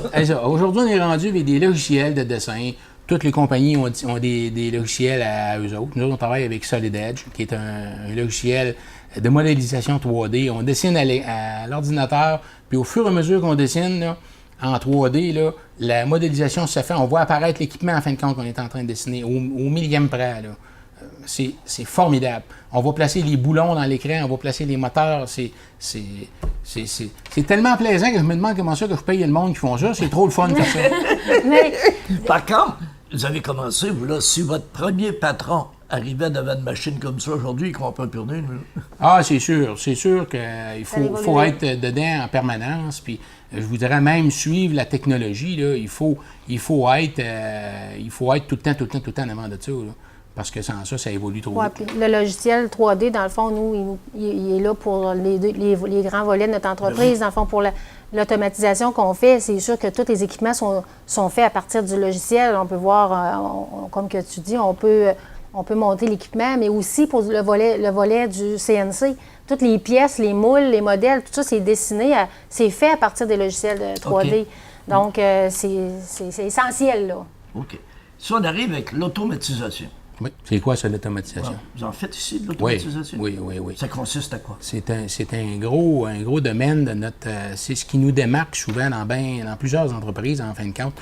Aujourd'hui, on est rendu avec des logiciels de dessin. Toutes les compagnies ont des logiciels à eux autres. Nous autres, on travaille avec Solid Edge, qui est un logiciel de modélisation 3D. On dessine à l'ordinateur, puis au fur et à mesure qu'on dessine, là, en 3D, là, la modélisation se fait. On voit apparaître l'équipement en fin de compte qu'on est en train de dessiner au millième près. Là. C'est formidable. On va placer les boulons dans l'écran, on va placer les moteurs. C'est tellement plaisant que je me demande comment ça que je paye le monde qui font ça. C'est trop le fun de faire ça. Par contre, vous avez commencé, vous, là, si votre premier patron arrivait devant une machine comme ça aujourd'hui, il ne croit pas plus rien. Ah, c'est sûr. C'est sûr qu'il faut être dedans en permanence. Puis, je vous dirais même suivre la technologie. Là, il faut être tout le temps en avant de ça. Là, parce que sans ça, ça évolue trop vite. Le logiciel 3D, dans le fond, nous, il est là pour les grands volets de notre entreprise. Dans le fond, pour l'automatisation qu'on fait, c'est sûr que tous les équipements sont faits à partir du logiciel. On peut voir, comme que tu dis, on peut monter l'équipement, mais aussi pour le volet du CNC. Toutes les pièces, les moules, les modèles, tout ça, c'est dessiné, c'est fait à partir des logiciels 3D. Okay. Donc, c'est essentiel, là. OK. Si on arrive avec l'automatisation. Oui. C'est quoi, ça, l'automatisation? Ouais. Vous en faites ici, de l'automatisation? Oui. Ça consiste à quoi? C'est un gros domaine de notre... c'est ce qui nous démarque souvent dans plusieurs entreprises, en fin de compte.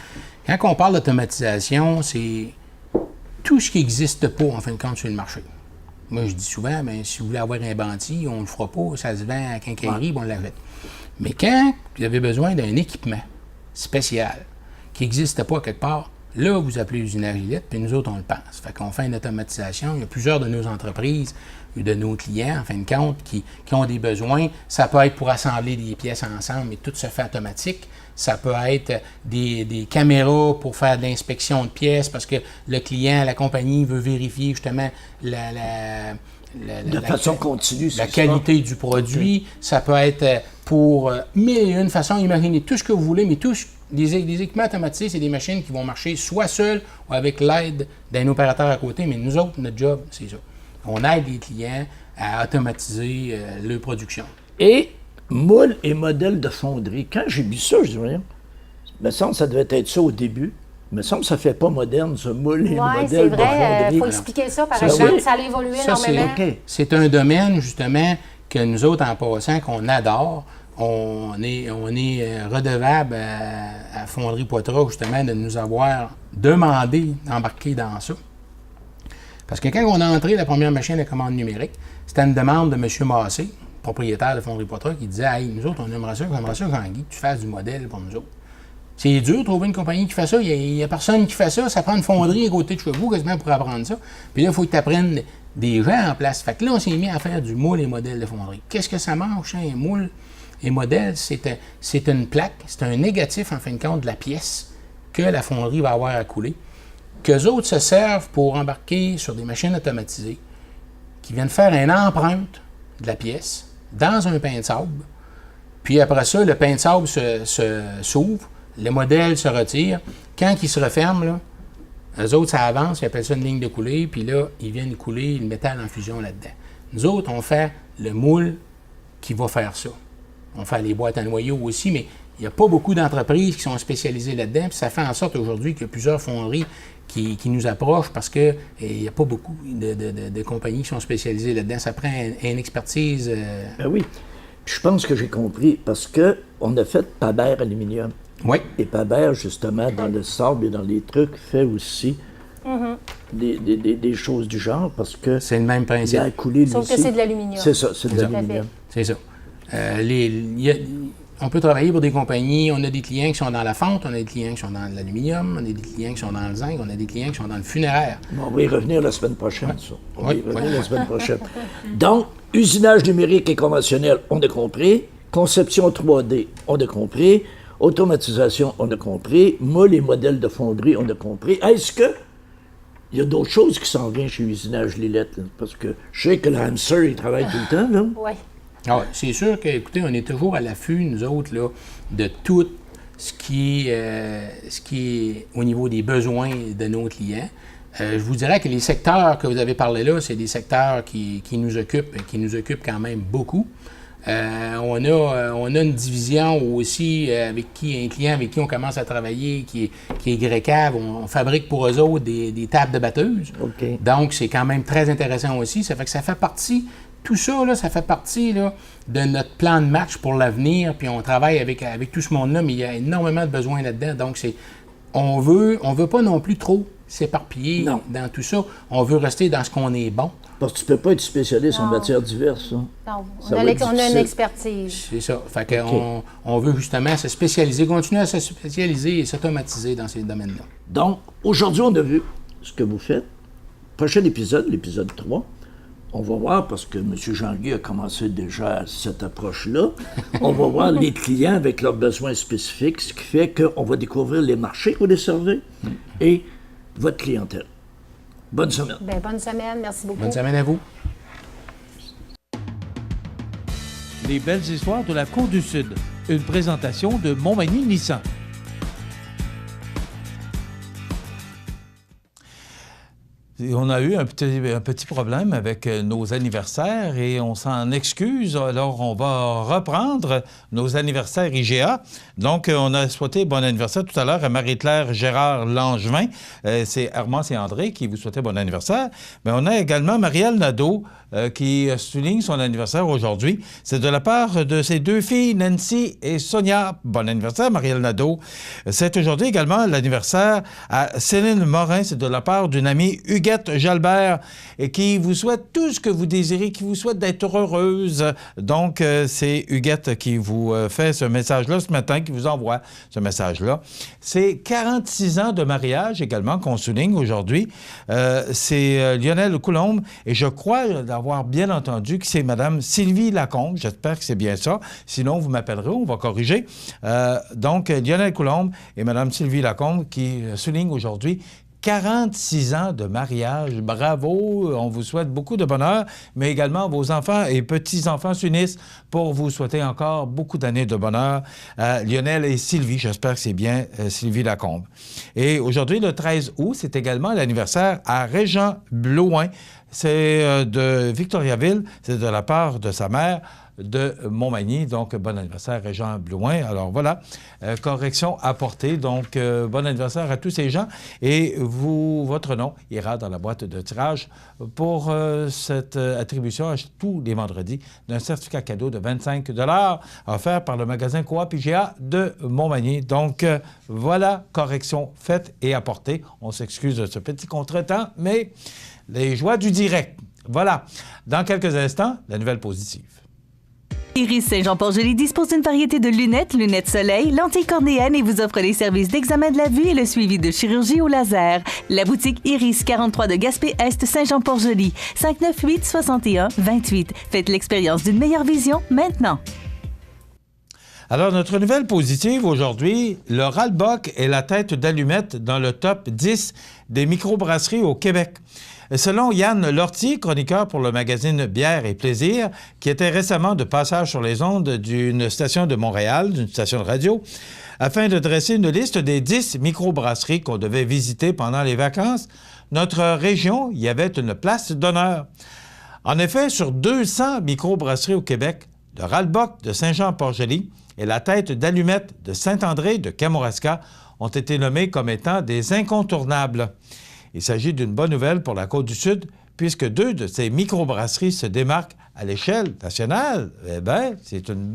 Quand on parle d'automatisation, c'est tout ce qui n'existe pas, en fin de compte, sur le marché. Moi, je dis souvent, si vous voulez avoir un bandit, on ne le fera pas, ça se vend à quincaillerie, on l'achète. Mais quand vous avez besoin d'un équipement spécial qui n'existe pas quelque part, là, vous appelez Usinage Lilette, puis nous autres, on le pense. Fait qu'on fait une automatisation. Il y a plusieurs de nos entreprises, de nos clients, en fin de compte, qui ont des besoins. Ça peut être pour assembler des pièces ensemble, mais tout se fait automatique. Ça peut être des caméras pour faire de l'inspection de pièces parce que le client, la compagnie veut vérifier justement de façon continue, la qualité du produit. Okay. Ça peut être pour mille et une façons. Imaginez tout ce que vous voulez, mais tous des équipements automatisés, c'est des machines qui vont marcher soit seules ou avec l'aide d'un opérateur à côté. Mais nous autres, notre job, c'est ça. On aide les clients à automatiser leur production. Et moule et modèle de fonderie. Quand j'ai vu ça, je dis, il me semble que ça devait être ça au début. Il me semble que ça ne fait pas moderne, ce moule et modèle de fonderie. Oui, c'est vrai. Il faut expliquer ça, par exemple. Ça a évolué énormément. C'est un domaine, justement, que nous autres, en passant, qu'on adore. On est redevable à Fonderie Poitras, justement, de nous avoir demandé d'embarquer dans ça. Parce que quand on a entré la première machine de commande numérique, c'était une demande de M. Massé, propriétaire de Fonderie Poitras, qui disait « Hey, nous autres, on aimerait ça, Jean-Guy, que tu fasses du modèle pour nous autres. » C'est dur de trouver une compagnie qui fait ça. Il n'y a personne qui fait ça. Ça prend une fonderie à côté de chez vous quasiment pour apprendre ça. Puis là, il faut que tu apprennes des gens en place. Fait que là, on s'est mis à faire du moule et modèle de fonderie. Qu'est-ce que ça mange, un moule et modèle? C'est une plaque, c'est un négatif, en fin de compte, de la pièce que la fonderie va avoir à couler, qu'eux autres se servent pour embarquer sur des machines automatisées qui viennent faire une empreinte de la pièce dans un pain de sable. Puis après ça, le pain de sable s'ouvre, le modèle se retire. Quand il se referme, là, eux autres, ça avance, ils appellent ça une ligne de coulée, puis là, ils viennent couler le métal en fusion là-dedans. Nous autres, on fait le moule qui va faire ça. On fait les boîtes à noyaux aussi, mais il n'y a pas beaucoup d'entreprises qui sont spécialisées là-dedans, puis ça fait en sorte aujourd'hui qu'il y a plusieurs fonderies qui nous approchent parce qu'il n'y a pas beaucoup de compagnies qui sont spécialisées là-dedans. Ça prend une expertise. Ben oui. Puis je pense que j'ai compris parce qu'on a fait Paber Aluminium. Oui. Et Paber, justement, dans le sable et dans les trucs, fait aussi des choses du genre parce que. C'est le même principe. Il a coulé Sauf que c'est de l'aluminium. C'est ça, c'est de l'aluminium. C'est ça. On peut travailler pour des compagnies, on a des clients qui sont dans la fonte, on a des clients qui sont dans l'aluminium, on a des clients qui sont dans le zinc, on a des clients qui sont dans le funéraire. On va y revenir la semaine prochaine, ça. On va y revenir la semaine prochaine. Donc, usinage numérique et conventionnel, on a compris. Conception 3D, on a compris. Automatisation, on a compris. Moule et modèles de fonderie, on a compris. Est-ce que il y a d'autres choses qui s'en viennent chez Usinage Lillette? Là? Parce que je sais que le hamster, il travaille tout le temps, là. Oui. Ah, c'est sûr que, écoutez, on est toujours à l'affût, nous autres, là, de tout ce qui est au niveau des besoins de nos clients. Je vous dirais que les secteurs que vous avez parlé là, c'est des secteurs qui nous occupent quand même beaucoup. On a une division aussi un client avec qui on commence à travailler, qui est Grécave. On fabrique pour eux autres des tables de batteuses. Okay. Donc, c'est quand même très intéressant aussi. Ça fait que ça fait partie... Tout ça, là, ça fait partie là, de notre plan de match pour l'avenir, puis on travaille avec tout ce monde-là, mais il y a énormément de besoins là-dedans. Donc, on veut pas non plus trop s'éparpiller dans tout ça. On veut rester dans ce qu'on est bon. Parce que tu ne peux pas être spécialiste en matières diverses. Hein? Non, on a une expertise. C'est ça. Fait qu'on on veut justement se spécialiser, continuer à se spécialiser et s'automatiser dans ces domaines-là. Donc, aujourd'hui, on a vu ce que vous faites. Prochain épisode, l'épisode 3. On va voir, parce que M. Jean-Guy a commencé déjà cette approche-là, on va voir les clients avec leurs besoins spécifiques, ce qui fait qu'on va découvrir les marchés que vous desservez et votre clientèle. Bonne semaine. Bien, bonne semaine. Merci beaucoup. Bonne semaine à vous. Les belles histoires de la Côte-du-Sud. Une présentation de Montmagny Nissan. On a eu un petit problème avec nos anniversaires et on s'en excuse. Alors, on va reprendre nos anniversaires IGA. Donc, on a souhaité bon anniversaire tout à l'heure à Marie-Claire Gérard Langevin. C'est Hermance et André qui vous souhaitaient bon anniversaire. Mais on a également Marielle Nadeau qui souligne son anniversaire aujourd'hui. C'est de la part de ses deux filles, Nancy et Sonia. Bon anniversaire, Marielle Nadeau. C'est aujourd'hui également l'anniversaire à Céline Morin. C'est de la part d'une amie, Huguette Jalbert, et qui vous souhaite tout ce que vous désirez, qui vous souhaite d'être heureuse. Donc, c'est Huguette qui vous fait ce message-là ce matin, qui vous envoie ce message-là. C'est 46 ans de mariage également qu'on souligne aujourd'hui. C'est Lionel Coulombe, et je crois avoir bien entendu que c'est Mme Sylvie Lacombe. J'espère que c'est bien ça. Sinon, vous m'appellerez, on va corriger. Donc, Lionel Coulombe et Mme Sylvie Lacombe qui soulignent aujourd'hui 46 ans de mariage. Bravo! On vous souhaite beaucoup de bonheur, mais également vos enfants et petits-enfants s'unissent pour vous souhaiter encore beaucoup d'années de bonheur. Lionel et Sylvie, j'espère que c'est bien Sylvie Lacombe. Et aujourd'hui, le 13 août, c'est également l'anniversaire à Régent Blouin. C'est de Victoriaville, c'est de la part de sa mère de Montmagny. Donc, bon anniversaire, Régent Blouin. Alors voilà, correction apportée. Donc, bon anniversaire à tous ces gens. Et votre nom ira dans la boîte de tirage pour cette attribution tous les vendredis d'un certificat cadeau de 25 $ offert par le magasin Coop IGA de Montmagny. Donc, voilà, correction faite et apportée. On s'excuse de ce petit contretemps, mais les joies du direct. Voilà. Dans quelques instants, la nouvelle positive. Iris Saint-Jean-Port-Joli dispose d'une variété de lunettes, lunettes soleil, lentilles cornéennes et vous offre les services d'examen de la vue et le suivi de chirurgie au laser. La boutique Iris, 43 de Gaspé-Est, Saint-Jean-Port-Joli, 598-61-28. Faites l'expérience d'une meilleure vision maintenant. Alors, notre nouvelle positive aujourd'hui, le Ralbock est la tête d'allumette dans le top 10 des microbrasseries au Québec. Selon Yann Lortie, chroniqueur pour le magazine Bière et Plaisir, qui était récemment de passage sur les ondes d'une station de Montréal, d'une station de radio, afin de dresser une liste des 10 microbrasseries qu'on devait visiter pendant les vacances, notre région y avait une place d'honneur. En effet, sur 200 microbrasseries au Québec, le Ralbock de Saint-Jean-Port-Joli et la tête d'allumette de Saint-André de Kamouraska ont été nommés comme étant des incontournables. Il s'agit d'une bonne nouvelle pour la Côte-du-Sud, puisque 2 de ces microbrasseries se démarquent à l'échelle nationale. Eh bien, c'est une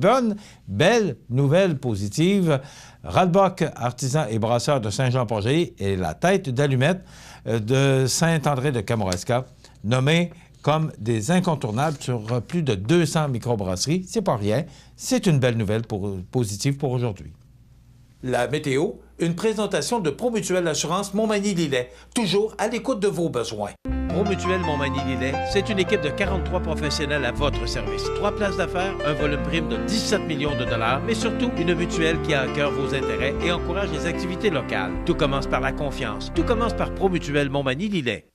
belle nouvelle positive. Ralbock, artisan et brasseur de Saint-Jean-Port-Joli, et la tête d'allumette de Saint-André de Kamouraska, nommés comme des incontournables sur plus de 200 microbrasseries. C'est pas rien. C'est une belle nouvelle positive pour aujourd'hui. La météo, une présentation de Promutuelle Assurance Montmagny-Lillet, toujours à l'écoute de vos besoins. Promutuelle Montmagny-Lillet, c'est une équipe de 43 professionnels à votre service. 3 places d'affaires, un volume prime de 17 millions de dollars, mais surtout une mutuelle qui a à cœur vos intérêts et encourage les activités locales. Tout commence par la confiance. Tout commence par Promutuelle Montmagny-Lillet.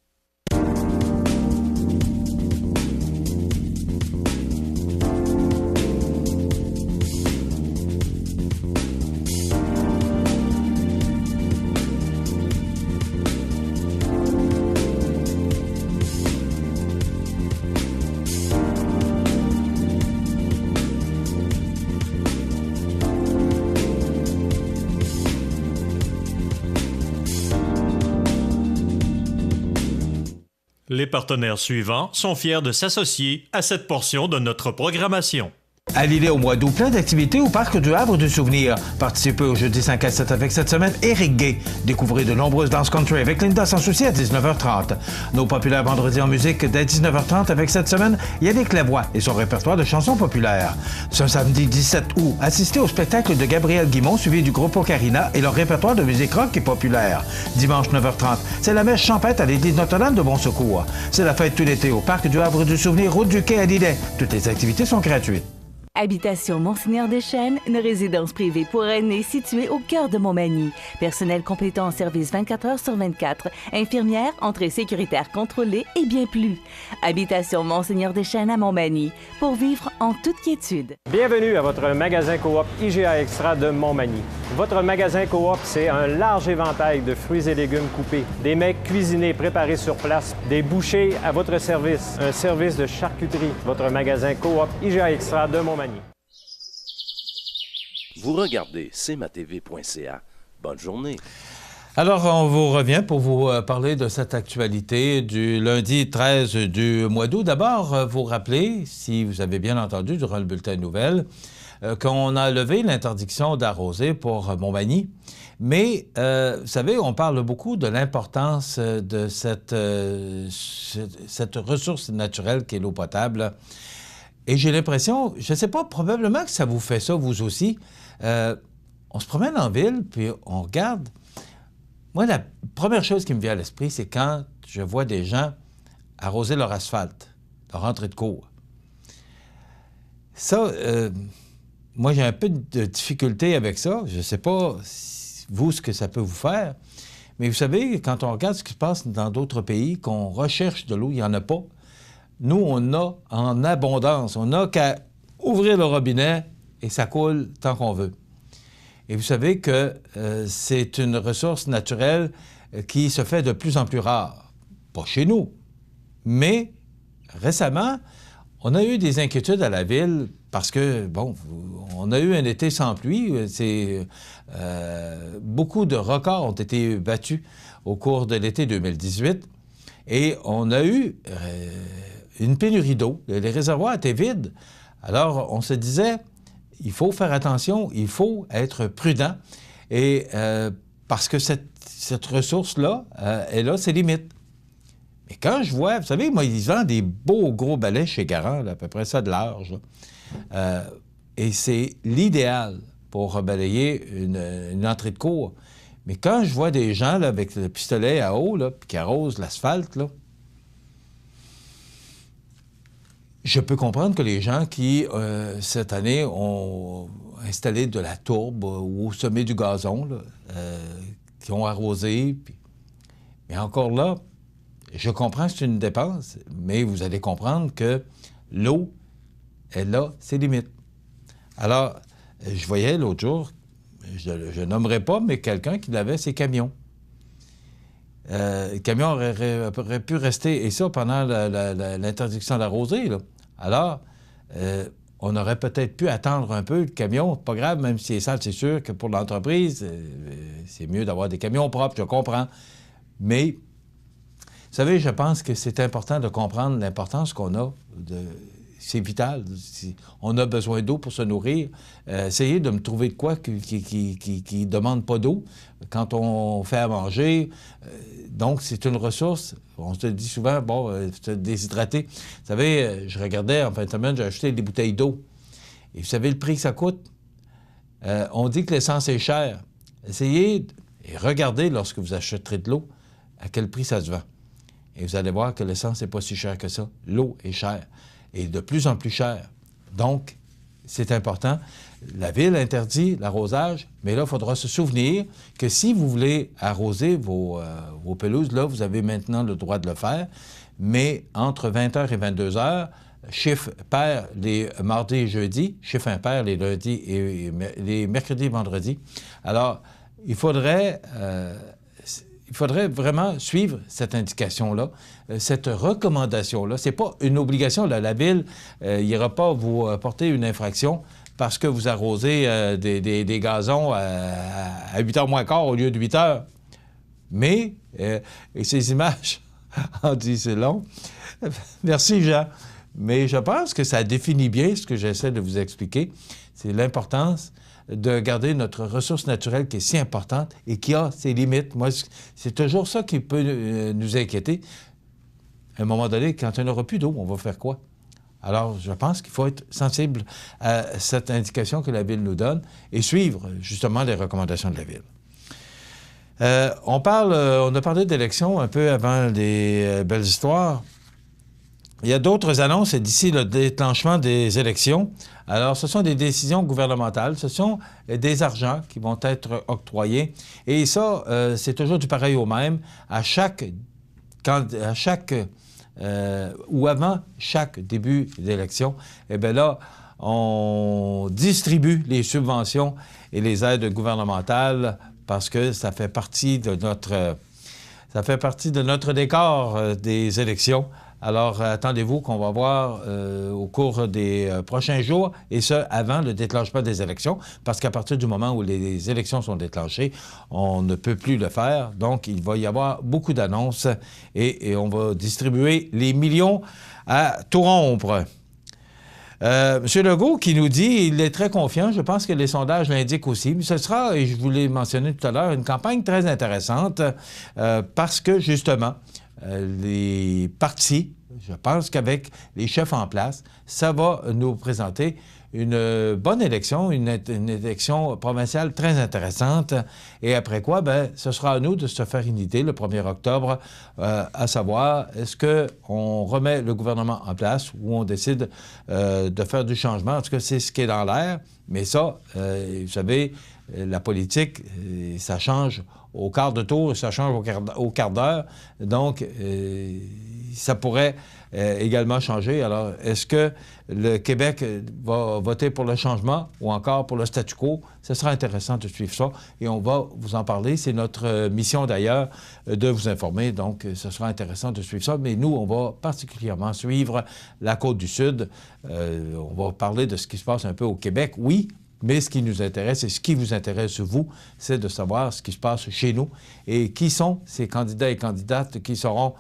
Les partenaires suivants sont fiers de s'associer à cette portion de notre programmation. À Lillet au mois d'août, plein d'activités au Parc du Havre du Souvenir. Participez au jeudi 5 à 7 avec cette semaine Éric Gay. Découvrez de nombreuses danses country avec Linda Sans Souci à 19h30. Nos populaires vendredis en musique dès 19h30 avec cette semaine Yannick Lavoie et son répertoire de chansons populaires. Ce samedi 17 août, assistez au spectacle de Gabriel Guimond suivi du groupe Ocarina et leur répertoire de musique rock et populaire. Dimanche 9h30, c'est la messe champêtre à l'église Notre-Dame de Bon-Secours. C'est la fête tout l'été au Parc du Havre du Souvenir, route du Quai à Lillet. Toutes les activités sont gratuites. Habitation Monseigneur-Deschênes, une résidence privée pour aînés située au cœur de Montmagny. Personnel complétant en service 24 heures sur 24. Infirmière, entrée sécuritaire contrôlée et bien plus. Habitation Monseigneur-Deschênes à Montmagny, pour vivre en toute quiétude. Bienvenue à votre magasin Coop IGA Extra de Montmagny. Votre magasin Coop, c'est un large éventail de fruits et légumes coupés, des mets cuisinés préparés sur place, des bouchées à votre service, un service de charcuterie. Votre magasin Coop IGA Extra de Montmagny. Vous regardez cmatv.ca. Bonne journée. Alors, on vous revient pour vous parler de cette actualité du lundi 13 du mois d'août. D'abord, vous rappeler, si vous avez bien entendu durant le bulletin de nouvelles, qu'on a levé l'interdiction d'arroser pour Montmagny. Mais, vous savez, on parle beaucoup de l'importance de cette ressource naturelle qu'est l'eau potable. Et j'ai l'impression, je ne sais pas, probablement que ça vous fait ça, vous aussi. On se promène en ville, puis on regarde. Moi, la première chose qui me vient à l'esprit, c'est quand je vois des gens arroser leur asphalte, leur entrée de cour. Ça, moi, j'ai un peu de difficulté avec ça. Je ne sais pas, vous, ce que ça peut vous faire. Mais vous savez, quand on regarde ce qui se passe dans d'autres pays, qu'on recherche de l'eau, il n'y en a pas. Nous, on a en abondance. On n'a qu'à ouvrir le robinet et ça coule tant qu'on veut. Et vous savez que c'est une ressource naturelle qui se fait de plus en plus rare. Pas chez nous, mais récemment, on a eu des inquiétudes à la ville parce que, bon, on a eu un été sans pluie. Beaucoup de records ont été battus au cours de l'été 2018 et on a eu une pénurie d'eau. Les réservoirs étaient vides. Alors, on se disait, il faut faire attention, il faut être prudent, et parce que cette ressource-là, elle a ses limites. Et quand je vois, vous savez, moi, ils vendent des beaux gros balais chez Garant, là, à peu près ça de large. Et c'est l'idéal pour balayer une entrée de cour. Mais quand je vois des gens là, avec le pistolet à eau, là, qui arrosent l'asphalte, là, je peux comprendre que les gens qui, cette année, ont installé de la tourbe ou au sommet du gazon, là, qui ont arrosé. Mais encore là, je comprends que c'est une dépense, mais vous allez comprendre que l'eau, elle a ses limites. Alors, je voyais l'autre jour, je nommerai pas, mais quelqu'un qui avait ses camions. Le camion aurait pu rester, et ça pendant l'interdiction d'arroser, là. Alors, on aurait peut-être pu attendre un peu le camion. Pas grave, même si c'est sale, c'est sûr que pour l'entreprise, c'est mieux d'avoir des camions propres, je comprends. Mais, vous savez, je pense que c'est important de comprendre l'importance qu'on a. C'est vital. On a besoin d'eau pour se nourrir. Essayez de me trouver de quoi qui ne demande pas d'eau quand on fait à manger. Donc, c'est une ressource. On se dit souvent, bon, c'est déshydraté. Vous savez, je regardais, en fin de semaine, j'ai acheté des bouteilles d'eau. Et vous savez le prix que ça coûte? On dit que l'essence est chère. Essayez et regardez, lorsque vous achèterez de l'eau, à quel prix ça se vend. Et vous allez voir que l'essence n'est pas si chère que ça. L'eau est chère. Et de plus en plus chère. Donc, c'est important. La Ville interdit l'arrosage, mais là, il faudra se souvenir que si vous voulez arroser vos pelouses, là, vous avez maintenant le droit de le faire, mais entre 20h et 22h, chiffre pair les mardis et jeudis, chiffre impair les lundis et les mercredis et vendredis. Alors, il faudrait vraiment suivre cette indication-là, cette recommandation-là. Ce n'est pas une obligation. Là. La Ville n'ira pas vous porter une infraction parce que vous arrosez des gazons à 8h moins quart au lieu de 8h. Mais, et ces images en disent long. Merci, Jean. Mais je pense que ça définit bien ce que j'essaie de vous expliquer. C'est l'importance de garder notre ressource naturelle qui est si importante et qui a ses limites. Moi, c'est toujours ça qui peut nous inquiéter. À un moment donné, quand il n'y aura plus d'eau, on va faire quoi? Alors, je pense qu'il faut être sensible à cette indication que la Ville nous donne et suivre, justement, les recommandations de la Ville. On a parlé d'élections un peu avant les belles histoires. Il y a d'autres annonces d'ici le déclenchement des élections. Alors, ce sont des décisions gouvernementales, ce sont des argents qui vont être octroyés. Et ça, c'est toujours du pareil au même. Ou avant chaque début d'élection, eh bien là, on distribue les subventions et les aides gouvernementales parce que ça fait partie de notre décor des élections. Alors, attendez-vous qu'on va voir au cours des prochains jours, et ce, avant le déclenchement des élections, parce qu'à partir du moment où les élections sont déclenchées, on ne peut plus le faire. Donc, il va y avoir beaucoup d'annonces et on va distribuer les millions à tout rompre. M. Legault qui nous dit qu'il est très confiant, je pense que les sondages l'indiquent aussi, mais ce sera, et je vous l'ai mentionné tout à l'heure, une campagne très intéressante parce que, justement, les partis, je pense qu'avec les chefs en place, ça va nous présenter une bonne élection, une élection provinciale très intéressante. Et après quoi, bien, ce sera à nous de se faire une idée le 1er octobre, à savoir, est-ce qu'on remet le gouvernement en place ou on décide de faire du changement? En tout cas, c'est ce qui est dans l'air. Mais ça, vous savez, la politique, ça change au quart de tour, ça change au quart d'heure. Donc, ça pourrait également changer. Alors, est-ce que le Québec va voter pour le changement ou encore pour le statu quo? Ce sera intéressant de suivre ça et on va vous en parler. C'est notre mission d'ailleurs de vous informer. Donc, ce sera intéressant de suivre ça. Mais nous, on va particulièrement suivre la Côte-du-Sud. On va parler de ce qui se passe un peu au Québec, oui. Mais ce qui nous intéresse et ce qui vous intéresse, vous, c'est de savoir ce qui se passe chez nous et qui sont ces candidats et candidates qui seront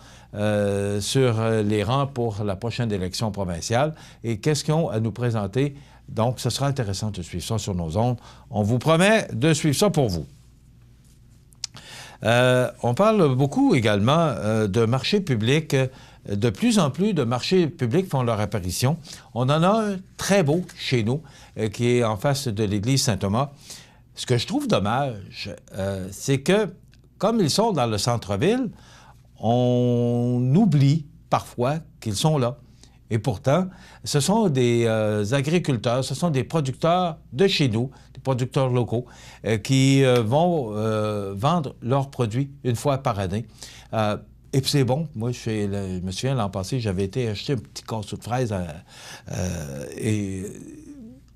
sur les rangs pour la prochaine élection provinciale et qu'est-ce qu'ils ont à nous présenter. Donc, ce sera intéressant de suivre ça sur nos ondes. On vous promet de suivre ça pour vous. On parle beaucoup également de marchés publics. De plus en plus de marchés publics font leur apparition. On en a un très beau chez nous, qui est en face de l'église Saint-Thomas. Ce que je trouve dommage, c'est que, comme ils sont dans le centre-ville, on oublie parfois qu'ils sont là. Et pourtant, ce sont des agriculteurs, ce sont des producteurs de chez nous, des producteurs locaux, qui vont vendre leurs produits une fois par année. Et puis c'est bon. Moi, je me souviens, l'an passé, j'avais été acheter un petit casseau de fraises et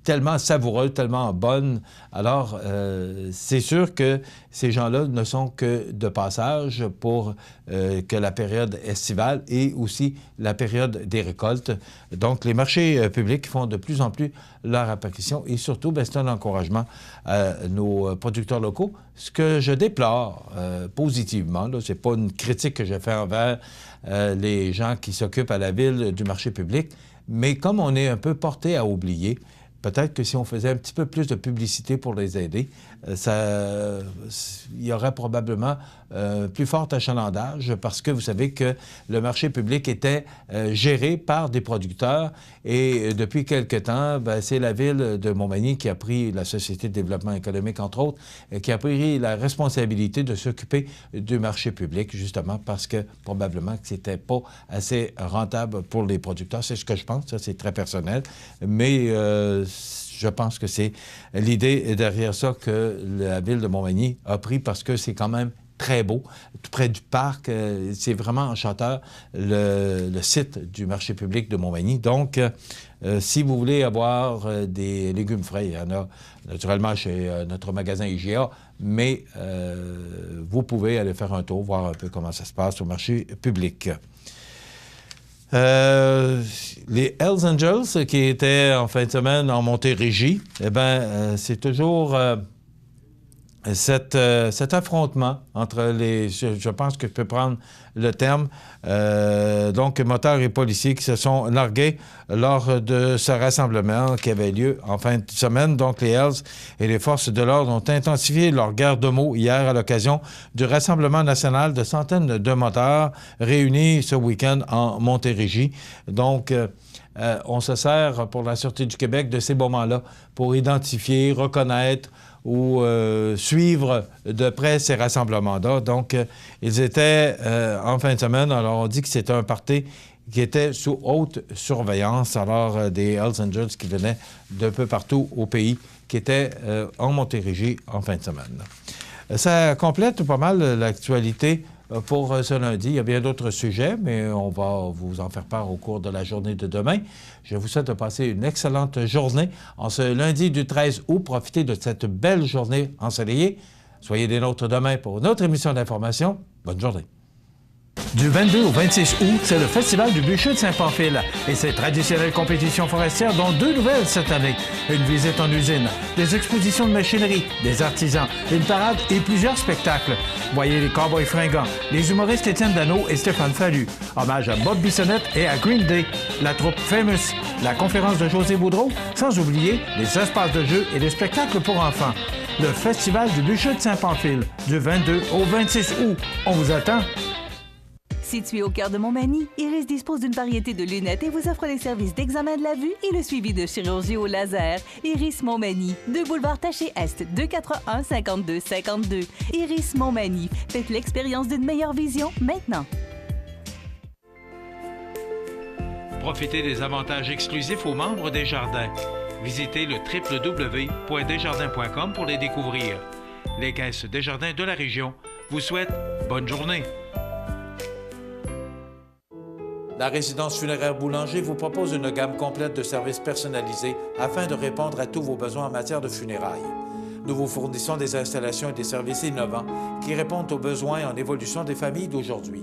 tellement savoureuse, tellement bonne. Alors, c'est sûr que ces gens-là ne sont que de passage pour que la période estivale et aussi la période des récoltes. Donc, les marchés publics font de plus en plus leur apparition et surtout, bien, c'est un encouragement à nos producteurs locaux. Ce que je déplore positivement, ce n'est pas une critique que je fais envers les gens qui s'occupent à la ville du marché public, mais comme on est un peu porté à oublier, peut-être que si on faisait un petit peu plus de publicité pour les aider, il y aurait probablement plus fort achalandage parce que vous savez que le marché public était géré par des producteurs et depuis quelque temps, c'est la ville de Montmagny qui a pris, la Société de développement économique entre autres, qui a pris la responsabilité de s'occuper du marché public justement parce que probablement que c'était pas assez rentable pour les producteurs. C'est ce que je pense, ça c'est très personnel, mais je pense que c'est l'idée derrière ça que la ville de Montmagny a pris parce que c'est quand même très beau, tout près du parc. C'est vraiment enchanteur, le site du marché public de Montmagny. Donc, si vous voulez avoir des légumes frais, il y en a naturellement chez notre magasin IGA, mais vous pouvez aller faire un tour, voir un peu comment ça se passe au marché public. Les Hells Angels qui étaient en fin de semaine en Montérégie, eh bien, c'est toujours cet affrontement entre les... Je pense que je peux prendre le terme. Donc, motards et policiers qui se sont largués lors de ce rassemblement qui avait lieu en fin de semaine. Donc, les Hells et les forces de l'ordre ont intensifié leur guerre de mots hier à l'occasion du rassemblement national de centaines de motards réunis ce week-end en Montérégie. Donc, on se sert pour la Sûreté du Québec de ces moments-là pour identifier, reconnaître ou suivre de près ces rassemblements-là. Donc, ils étaient en fin de semaine, alors on dit que c'était un party qui était sous haute surveillance, alors des Hells Angels qui venaient d'un peu partout au pays, qui étaient en Montérégie en fin de semaine. Ça complète pas mal l'actualité pour ce lundi. Il y a bien d'autres sujets, mais on va vous en faire part au cours de la journée de demain. Je vous souhaite de passer une excellente journée. En ce lundi du 13 août, profitez de cette belle journée ensoleillée. Soyez des nôtres demain pour une autre émission d'information. Bonne journée. Du 22 au 26 août, c'est le Festival du bûcher de Saint-Pamphile et ses traditionnelles compétitions forestières, dont 2 nouvelles cette année. Une visite en usine, des expositions de machinerie, des artisans, une parade et plusieurs spectacles. Voyez les Cowboys fringants, les humoristes Étienne Dano et Stéphane Fallu. Hommage à Bob Bissonnette et à Green Day. La troupe Famous, la conférence de José Boudreau, sans oublier les espaces de jeux et les spectacles pour enfants. Le Festival du bûcher de Saint-Pamphile, du 22 au 26 août. On vous attend! Situé au cœur de Montmagny, Iris dispose d'une variété de lunettes et vous offre les services d'examen de la vue et le suivi de chirurgie au laser. Iris Montmagny, 2 boulevard Taché-Est, 241-5252. Iris Montmagny, faites l'expérience d'une meilleure vision maintenant. Profitez des avantages exclusifs aux membres des Jardins. Visitez le www.desjardins.com pour les découvrir. Les caisses Desjardins de la région vous souhaitent bonne journée. La résidence funéraire Boulanger vous propose une gamme complète de services personnalisés afin de répondre à tous vos besoins en matière de funérailles. Nous vous fournissons des installations et des services innovants qui répondent aux besoins en évolution des familles d'aujourd'hui.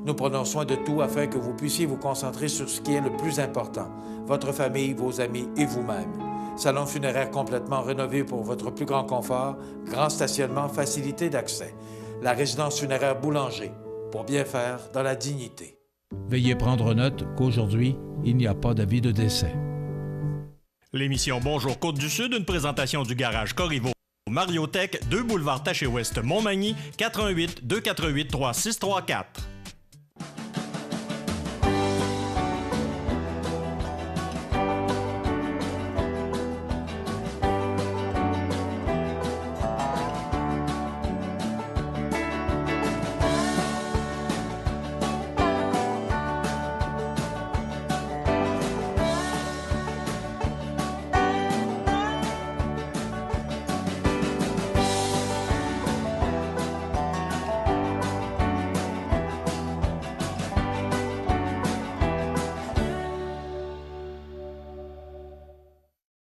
Nous prenons soin de tout afin que vous puissiez vous concentrer sur ce qui est le plus important, votre famille, vos amis et vous-même. Salon funéraire complètement rénové pour votre plus grand confort, grand stationnement, facilité d'accès. La résidence funéraire Boulanger, pour bien faire dans la dignité. Veuillez prendre note qu'aujourd'hui, il n'y a pas d'avis de décès. L'émission Bonjour Côte-du-Sud, une présentation du garage Corriveau Mariotech, 2 boulevard Taché-Ouest, Montmagny, 418 248 3634.